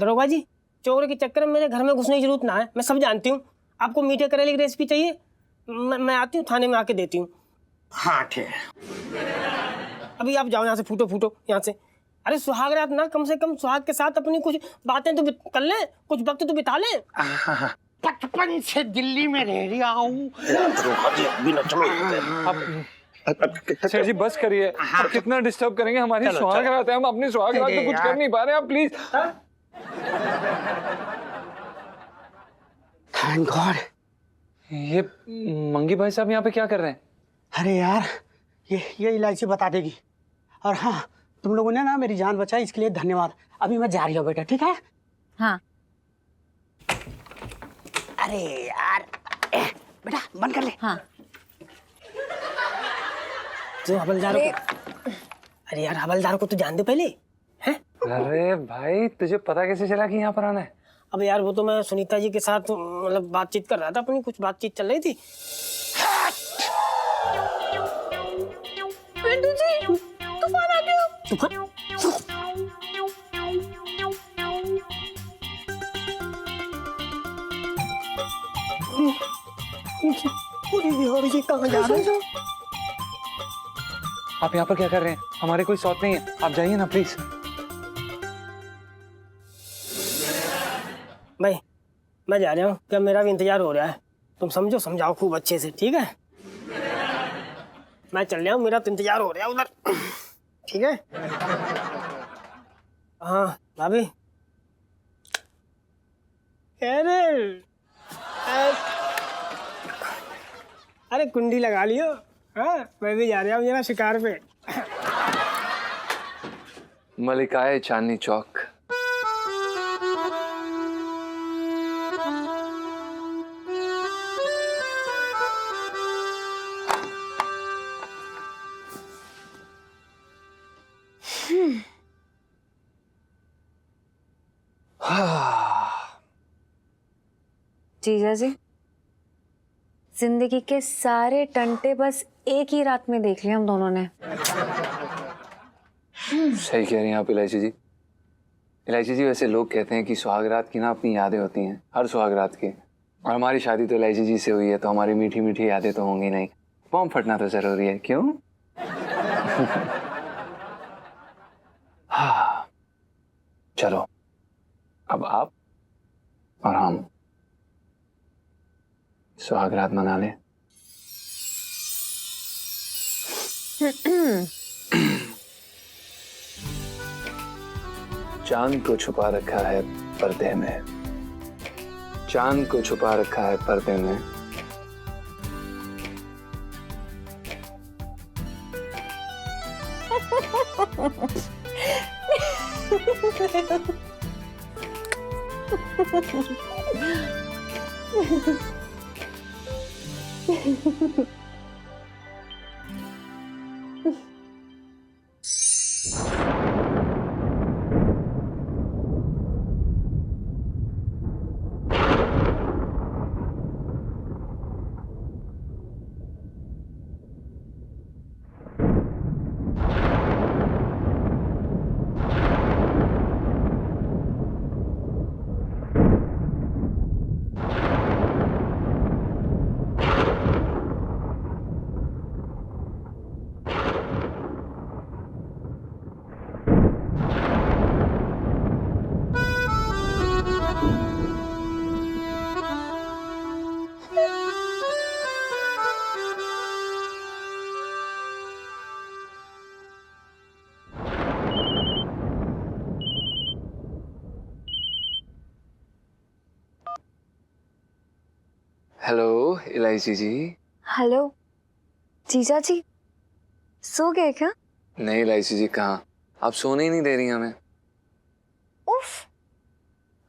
दरोगा जी, चोर के चक्कर में मेरे घर में घुसने की जरूरत ना है, मैं सब जानती हूँ। आपको मीठे करेले की रेसिपी चाहिए? मैं आती हूँ, थाने में आके देती हूँ। हाँ ठीक है। अभी आप जाओ यहाँ से, फूटो फूटो यहाँ से। अरे सुहागरात ना, कम से कम सुहाग के साथ अपनी कुछ बातें तो कर लें, कुछ वक्त तो बिता लें। 55 से दिल्ली में रह रहा हूँ। सेठ जी बस करिए, आप कितना डिस्टर्ब करेंगे हमारी सुहागरात है, हम अपनी सुहागरात में कुछ कर नहीं पा रहे, आप प्लीज। Thank God. ये मंगी भाई साहब यहाँ पे क्या कर रहे हैं? अरे यार, ये इलायची बता देगी। और हाँ, तुम लोगों ने ना मेरी जान बचाई, इसके लिए धन्यवाद। अभी मैं जा रही हूँ बेटा, ठीक है? हाँ। अरे यार, बेटा बंद कर ले। हाँ। जो हवलदार को, अरे यार हवलदार को तो जान दे पहले, हैं? अरे भाई, तुझे पता कैसे चला कि यहाँ पर आना है? अब यार वो तो मैं सुनीता जी के साथ मतलब बातचीत कर रहा था, अपनी कुछ बातचीत चल रही थी। पिंटू जी, तूफान आ गया। तूफान? ये कहाँ जा रहे हैं? आप यहाँ पर क्या कर रहे हैं? हमारे कोई सौत नहीं है, आप जाइए ना प्लीज। भाई मैं जा रहा हूँ, क्या मेरा भी इंतजार हो रहा है? तुम समझो, समझाओ खूब अच्छे से, ठीक है? मैं चल रहा हूँ, मेरा तो इंतजार हो रहा है उधर, ठीक है? हाँ भाभी। अरे कुंडी लगा लियो। हाँ, मैं भी जा रहा हूँ जरा शिकार पे। मलिकाए चांदनी चौक। जीजा जी, जिंदगी के सारे टंटे बस एक ही रात में देख लिया हम दोनों ने। सही कह रही हैं आप इलायची जी। इलायची जी, वैसे लोग कहते हैं कि सुहागरात की ना अपनी यादें होती हैं, हर सुहागरात की। और हमारी शादी तो इलायची जी से हुई है, तो हमारी मीठी मीठी यादें तो होंगी नहीं। बॉम्ब फटना तो जरूरी है, क्यों? हाँ, चलो अब आप और हम सुहागरात मना लें। चांद को छुपा रखा है पर्दे में, चांद को छुपा रखा है पर्दे में। हेलो इलायची जी। हेलो जीजा जी, सो गए क्या? नहीं इलायची जी, कहाँ, आप सोने ही नहीं दे रही हमें। उफ,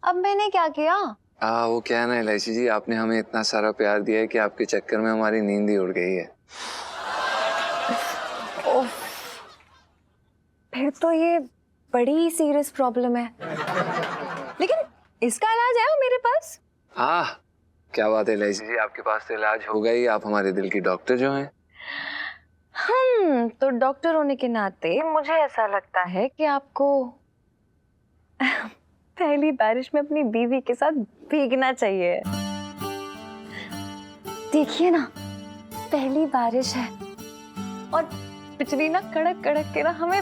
अब मैंने क्या किया? वो क्या है ना इलायची जी, आपने हमें इतना सारा प्यार दिया है कि आपके चक्कर में हमारी नींद ही उड़ गई है। उफ, फिर तो ये बड़ी सीरियस प्रॉब्लम है, लेकिन इसका इलाज है मेरे पास। क्या बात है इलायची जी, आपके पास तो इलाज होगा ही, आप हमारे दिल की डॉक्टर जो हैं। तो डॉक्टर होने के नाते मुझे ऐसा लगता है कि आपको पहली बारिश में अपनी बीवी के साथ भीगना चाहिए। देखिए ना, पहली बारिश है और बिजली ना कड़क कड़क के ना हमें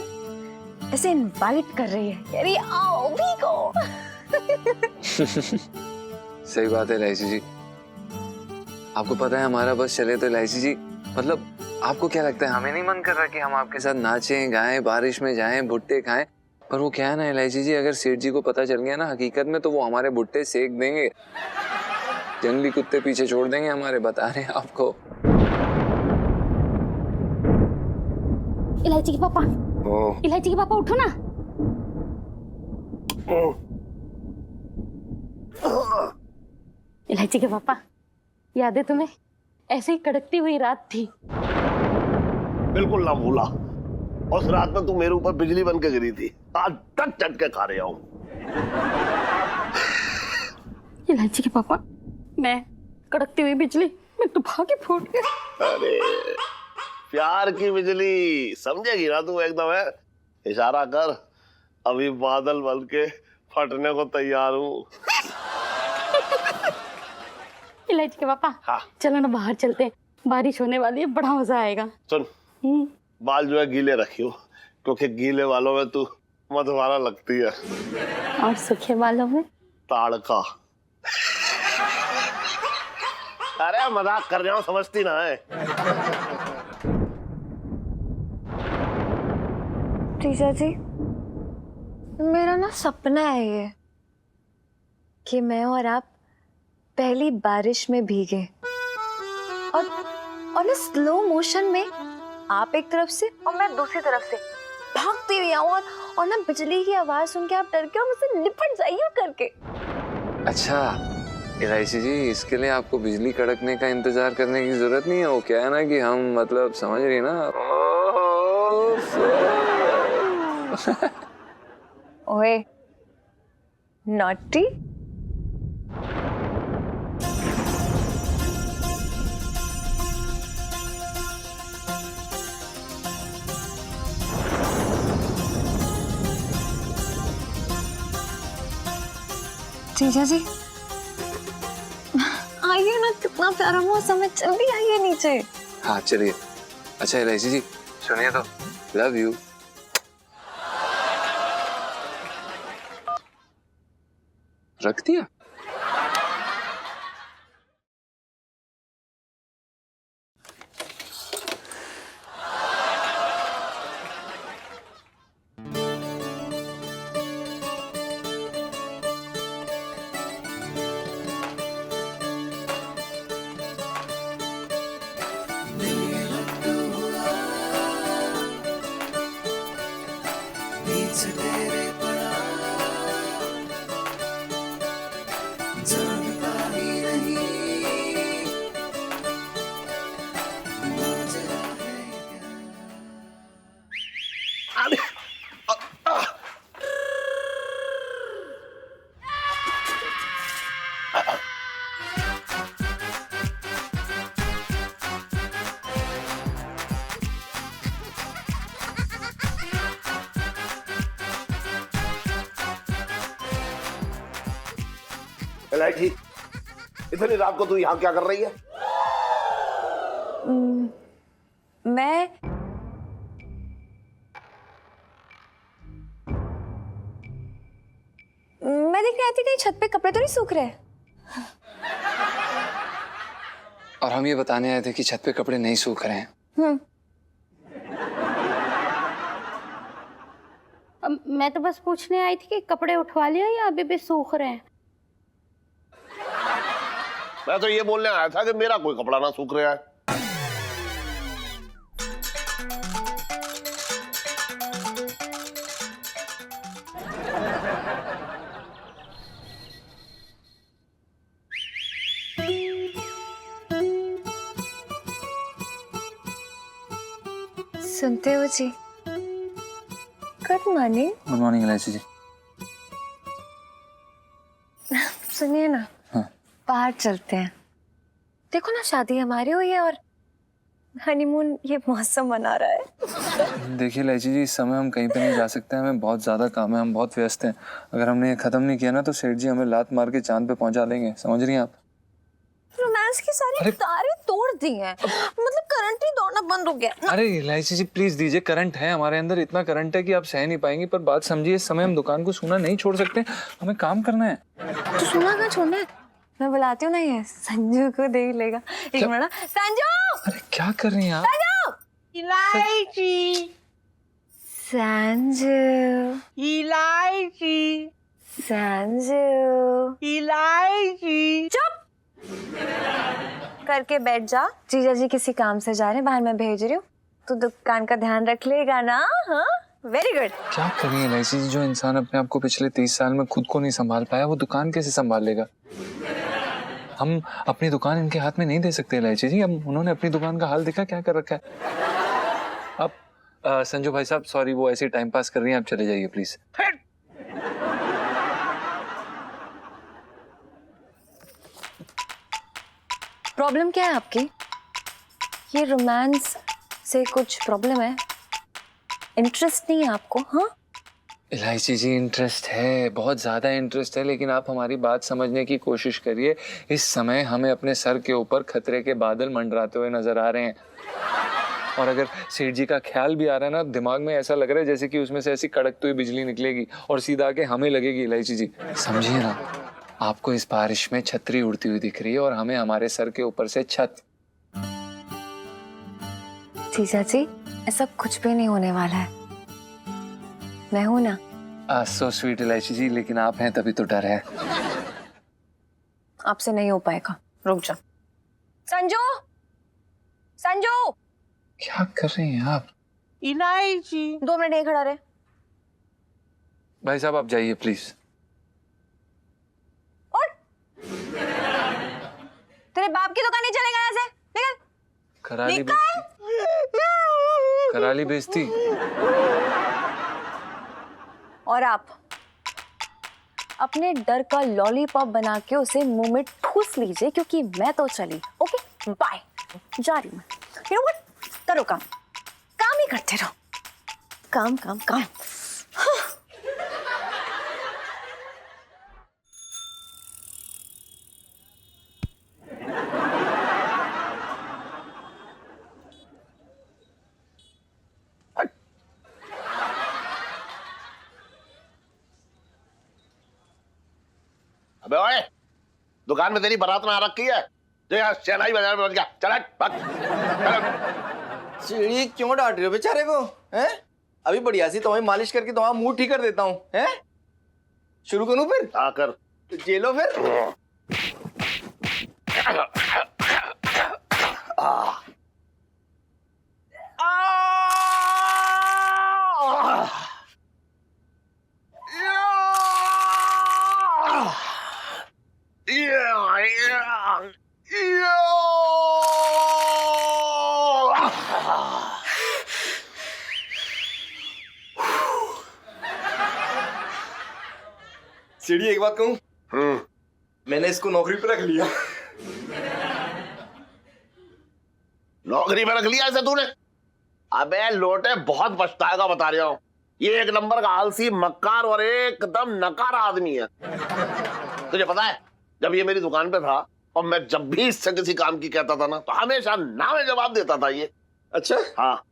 ऐसे इनवाइट कर रही है, यानी आओ भीगो। सही बात है इलायची जी, आपको पता है हमारा बस चले तो इलायची जी, मतलब आपको क्या लगता है हमें नहीं मन कर रहा कि हम आपके साथ नाचें गाएं, बारिश में जाएं, भुट्टे खाएं? पर वो क्या है ना इलायची जी, अगर सेठ जी को पता चल गया ना हकीकत में, तो वो हमारे भुट्टे सेक देंगे, जंगली कुत्ते पीछे छोड़ देंगे हमारे, बता रहे हैं आपको। इलायची के पापा, इलायची के पापा उठो ना। इलायची के पापा, याद है तुम्हें, ऐसे ही कड़कती हुई रात थी। बिल्कुल ना भूला, उस रात में तू मेरे ऊपर बिजली बन के गिरी थी, आज तक झटके खा रहा हूं। इलायची के पापा, मैं कड़कती हुई बिजली में तो भागे फूट गया। अरे प्यार की बिजली समझेगी ना तू एकदम, है इशारा कर, अभी बादल बन के फटने को तैयार हूँ। इलायची के पापा, हाँ। चलो ना बाहर चलते हैं, बारिश होने वाली है, बड़ा मजा आएगा। सुन, बाल जो है गीले रखियो, क्योंकि गीले बालों में तू मधुबाला लगती है, और सूखे बालों में ताड़का। अरे मजाक कर रहा हूँ, समझती ना है। जीजा जी, मेरा ना सपना है ये कि मैं और आप पहली बारिश में भीगे और ना स्लो मोशन में आप एक तरफ से और मैं दूसरी तरफ से भागती हुई आऊं और ना बिजली की आवाज सुन के आप डर के और मुझसे लिपट जाइए करके। अच्छा इलायची जी, इसके लिए आपको बिजली कड़कने का इंतजार करने की जरूरत नहीं है, वो क्या है ना कि हम, मतलब समझ रही ना। ओए नॉटी, जीजा जी आइए ना, कितना प्यारा मौसम है, जल्दी आइए नीचे। हाँ चलिए। अच्छा इलायची जी सुनिए तो, लव यू। रख दिया। इलायची, इतनी रात को तू यहाँ क्या कर रही है? मैं देख रही थी कहीं छत पे कपड़े तो नहीं सूख रहे। और हम ये बताने आए थे कि छत पे कपड़े नहीं सूख रहे हैं। मैं तो बस पूछने आई थी कि कपड़े उठवा लिया या अभी भी सूख रहे हैं। मैं तो ये बोलने आया था कि मेरा कोई कपड़ा ना सूख रहा है। सुनते हो जी? Good morning. Good morning Elaichi ji. सुनिए ना, हाँ। बाहर चलते हैं। देखो ना, शादी हमारी हुई है और हनीमून ये मौसम मना रहा है। देखिए इलायची जी, इस समय हम कहीं पे नहीं जा सकते, हमें बहुत ज्यादा काम है, हम बहुत व्यस्त हैं। अगर हमने ये खत्म नहीं किया ना तो सेठ जी हमें लात मार के चांद पे पहुंचा देंगे, समझ रही हैं आप? रोमांस की सारी तारें तोड़ दी हैं, मतलब करंट ही दौड़ना बंद हो गया। अरे इलायची जी प्लीज दीजिए, करंट है हमारे अंदर, इतना करंट है कि आप सह नहीं पाएंगी। पर बात समझिए, इस समय हम दुकान को सूना नहीं छोड़ सकते, हमें काम करना है। तो सुना कहाँ छोड़ना है? मैं बुलाती हूँ ना, ये संजू को देख लेगा। एक मिनट, संजू! अरे क्या कर रही हैं आप? संजू! इलायची! संजू! इलायची! संजू! इलायची! चुप! करके बैठ जा। जीजा जी किसी काम से जा रहे हैं बाहर, मैं भेज रही हूँ। तू दुकान का ध्यान रख लेगा ना? हाँ, वेरी गुड। क्या कर रही है इलायची जी? जो इंसान अपने आप को पिछले 30 साल में खुद को नहीं संभाल पाया, वो दुकान कैसे संभाल लेगा? हम अपनी दुकान इनके हाथ में नहीं दे सकते इलायची जी। अब उन्होंने अपनी दुकान का हाल देखा क्या कर रखा है। अब संजू भाई साहब सॉरी, वो ऐसे टाइम पास कर रही हैं, आप चले जाइए प्लीज। प्रॉब्लम क्या है आपकी? ये रोमांस से कुछ प्रॉब्लम है? इंटरेस्ट नहीं है आपको? हाँ इलायची जी इंटरेस्ट है, बहुत ज्यादा इंटरेस्ट है, लेकिन आप हमारी बात समझने की कोशिश करिए। इस समय हमें अपने सर के ऊपर खतरे के बादल मंडराते हुए नजर आ रहे हैं, और अगर सेठ जी का ख्याल भी आ रहा है ना, दिमाग में ऐसा लग रहा है जैसे कि उसमें से ऐसी कड़कती हुई बिजली निकलेगी और सीधा आके हमें लगेगी। इलायची जी समझिए ना, आपको इस बारिश में छतरी उड़ती हुई दिख रही है और हमें हमारे सर के ऊपर से छत। जीजा जी, ऐसा कुछ भी नहीं होने वाला है, मैं हूं ना। सो स्वीट इलायची जी, लेकिन आप हैं तभी तो डर है। आपसे नहीं हो पाएगा, रुक जा। संजू! संजू! क्या कर रही हैं आप? इलायची! 2 मिनट यहीं खड़ा रहे। भाई साहब आप जाइए प्लीज। तेरे बाप की दुकान नहीं चलेगा यहाँ से, निकल। कराली कराली बेइज्जती। और आप अपने डर का लॉलीपॉप बना के उसे मुंह में ठूस लीजिए, क्योंकि मैं तो चली। ओके बाय, जा रही मैं। यू नो व्हाट, करो काम, काम ही करते रहो, काम काम काम। अबे ओए, दुकान में तेरी बारात ना आ रखी है जो यहाँ शहनाई बाजार में पहुंच गया। चल हट, भाग। सीढ़ी क्यों डांट रहे हो बेचारे को? हैं? अभी बढ़िया सी तुम्हें मालिश करके तुम्हारा मुंह ठीक कर देता हूँ। हैं? शुरू करूँ फिर? हाँ कर। तो जेलो फिर। सीढ़ी एक बात कहूं, मैंने इसको नौकरी पे रख लिया। नौकरी पे रख लिया इसे तूने? अबे लोटे, बहुत पछताएगा बता रहा हूं। ये एक नंबर का आलसी, मक्कार और एकदम नकारा आदमी है। तुझे पता है जब ये मेरी दुकान पे था और मैं जब भी इससे किसी काम की कहता था ना तो हमेशा ना में जवाब देता था ये। अच्छा हाँ।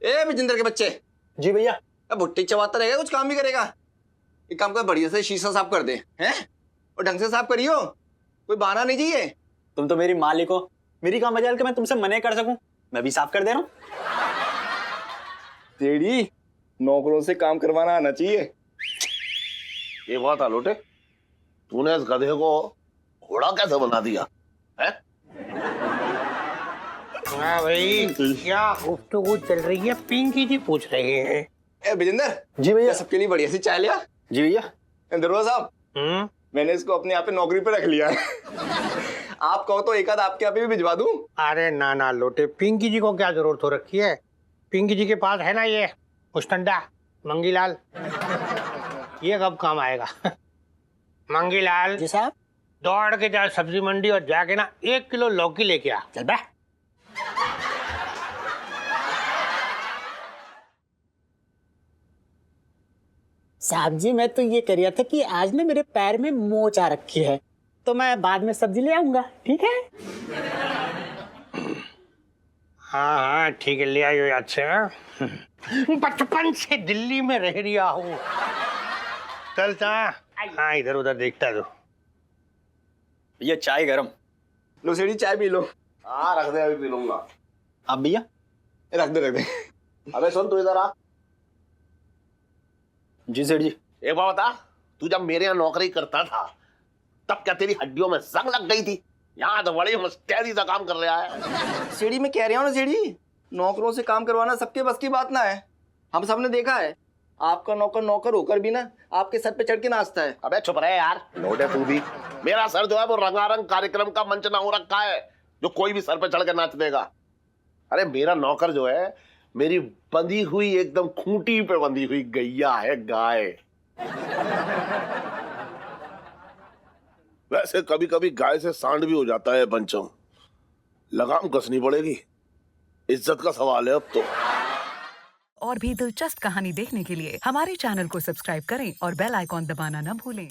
ए विजेंद्र के बच्चे, जी भैया। अब भुट्टी चबाता रहेगा, कुछ काम भी करेगा? एक काम कर, बढ़िया से शीशा साफ कर दे, हैं? और ढंग से साफ करियो, कोई बहाना नहीं चाहिए। तुम तो मेरी मालिक हो, मेरी क्या मजाल कि मैं तुमसे मना कर सकूं? मैं भी साफ कर दे रहा हूँ। तेरी नौकरों से काम करवाना आना चाहिए। ये बात आलोटे, तूने इस गधे को घोड़ा कैसे बना दिया है? हाँ भाई, क्या गुफ्तगू चल रही है? पिंकी जी पूछ रहे हैं। ए विजेंद्र, जी भैया। सबके लिए बढ़िया सी चाय लिया। जी भैया। दरोगा साहब, मैंने इसको अपने यहाँ पे नौकरी पे रख लिया है। आप कहो तो एक आध आपके यहाँ पे भी भिजवा दूं? अरे ना ना लोटे, पिंकी जी को क्या जरूरत हो रखी है? पिंकी जी के पास है ना ये मुस्टंडा मंगीलाल, ये कब काम आएगा? मंगीलाल जी साहब। दौड़ के जा सब्जी मंडी और जाके ना 1 किलो लौकी लेके आ। चल बे। साहब जी, मैं तो ये कह रहा था कि आज ना मेरे पैर में मोच आ रखी है, तो मैं बाद में सब्जी ले आऊंगा, ठीक है? हाँ हाँ ठीक है, ले आइयो याद से। बचपन से दिल्ली में रह रहा हूँ। चलता हाँ, इधर उधर देखता तो। ये चाय गरम। लो सेठी चाय पी लो। हाँ रख दे, अभी पी लूंगा। आप भैया? रख दे रख दे। अबे सुन, तू इधर आ। जी सेठ जी। एक बात बता, तू जब मेरे यहाँ नौकरी करता था तब क्या तेरी हड्डियों में जंग लग गई थी? यहाँ तो बड़ी मुस्तैदी सा काम कर रहा है। सीढ़ी में कह रहा हूँ ना सीढ़ी, नौकरों से काम करवाना सबके बस की बात ना है। हम सबने देखा है, आपका नौकर नौकर होकर भी ना आपके सर पे चढ़ के नाचता है। अबे चुप रहे यार, लोटे तू भी। मेरा सर जो है वो रंगारंग कार्यक्रम का मंच ना हो रखा है जो कोई भी सर पे चढ़ के नाच देगा। अरे मेरा नौकर जो है मेरी बंधी हुई, एकदम खूंटी पे बंधी हुई गैया है, गाय। वैसे कभी कभी गाय से सांड भी हो जाता है पंचम, लगाम कसनी पड़ेगी, इज्जत का सवाल है अब तो। और भी दिलचस्प कहानी देखने के लिए हमारे चैनल को सब्सक्राइब करें और बेल आइकॉन दबाना न भूलें।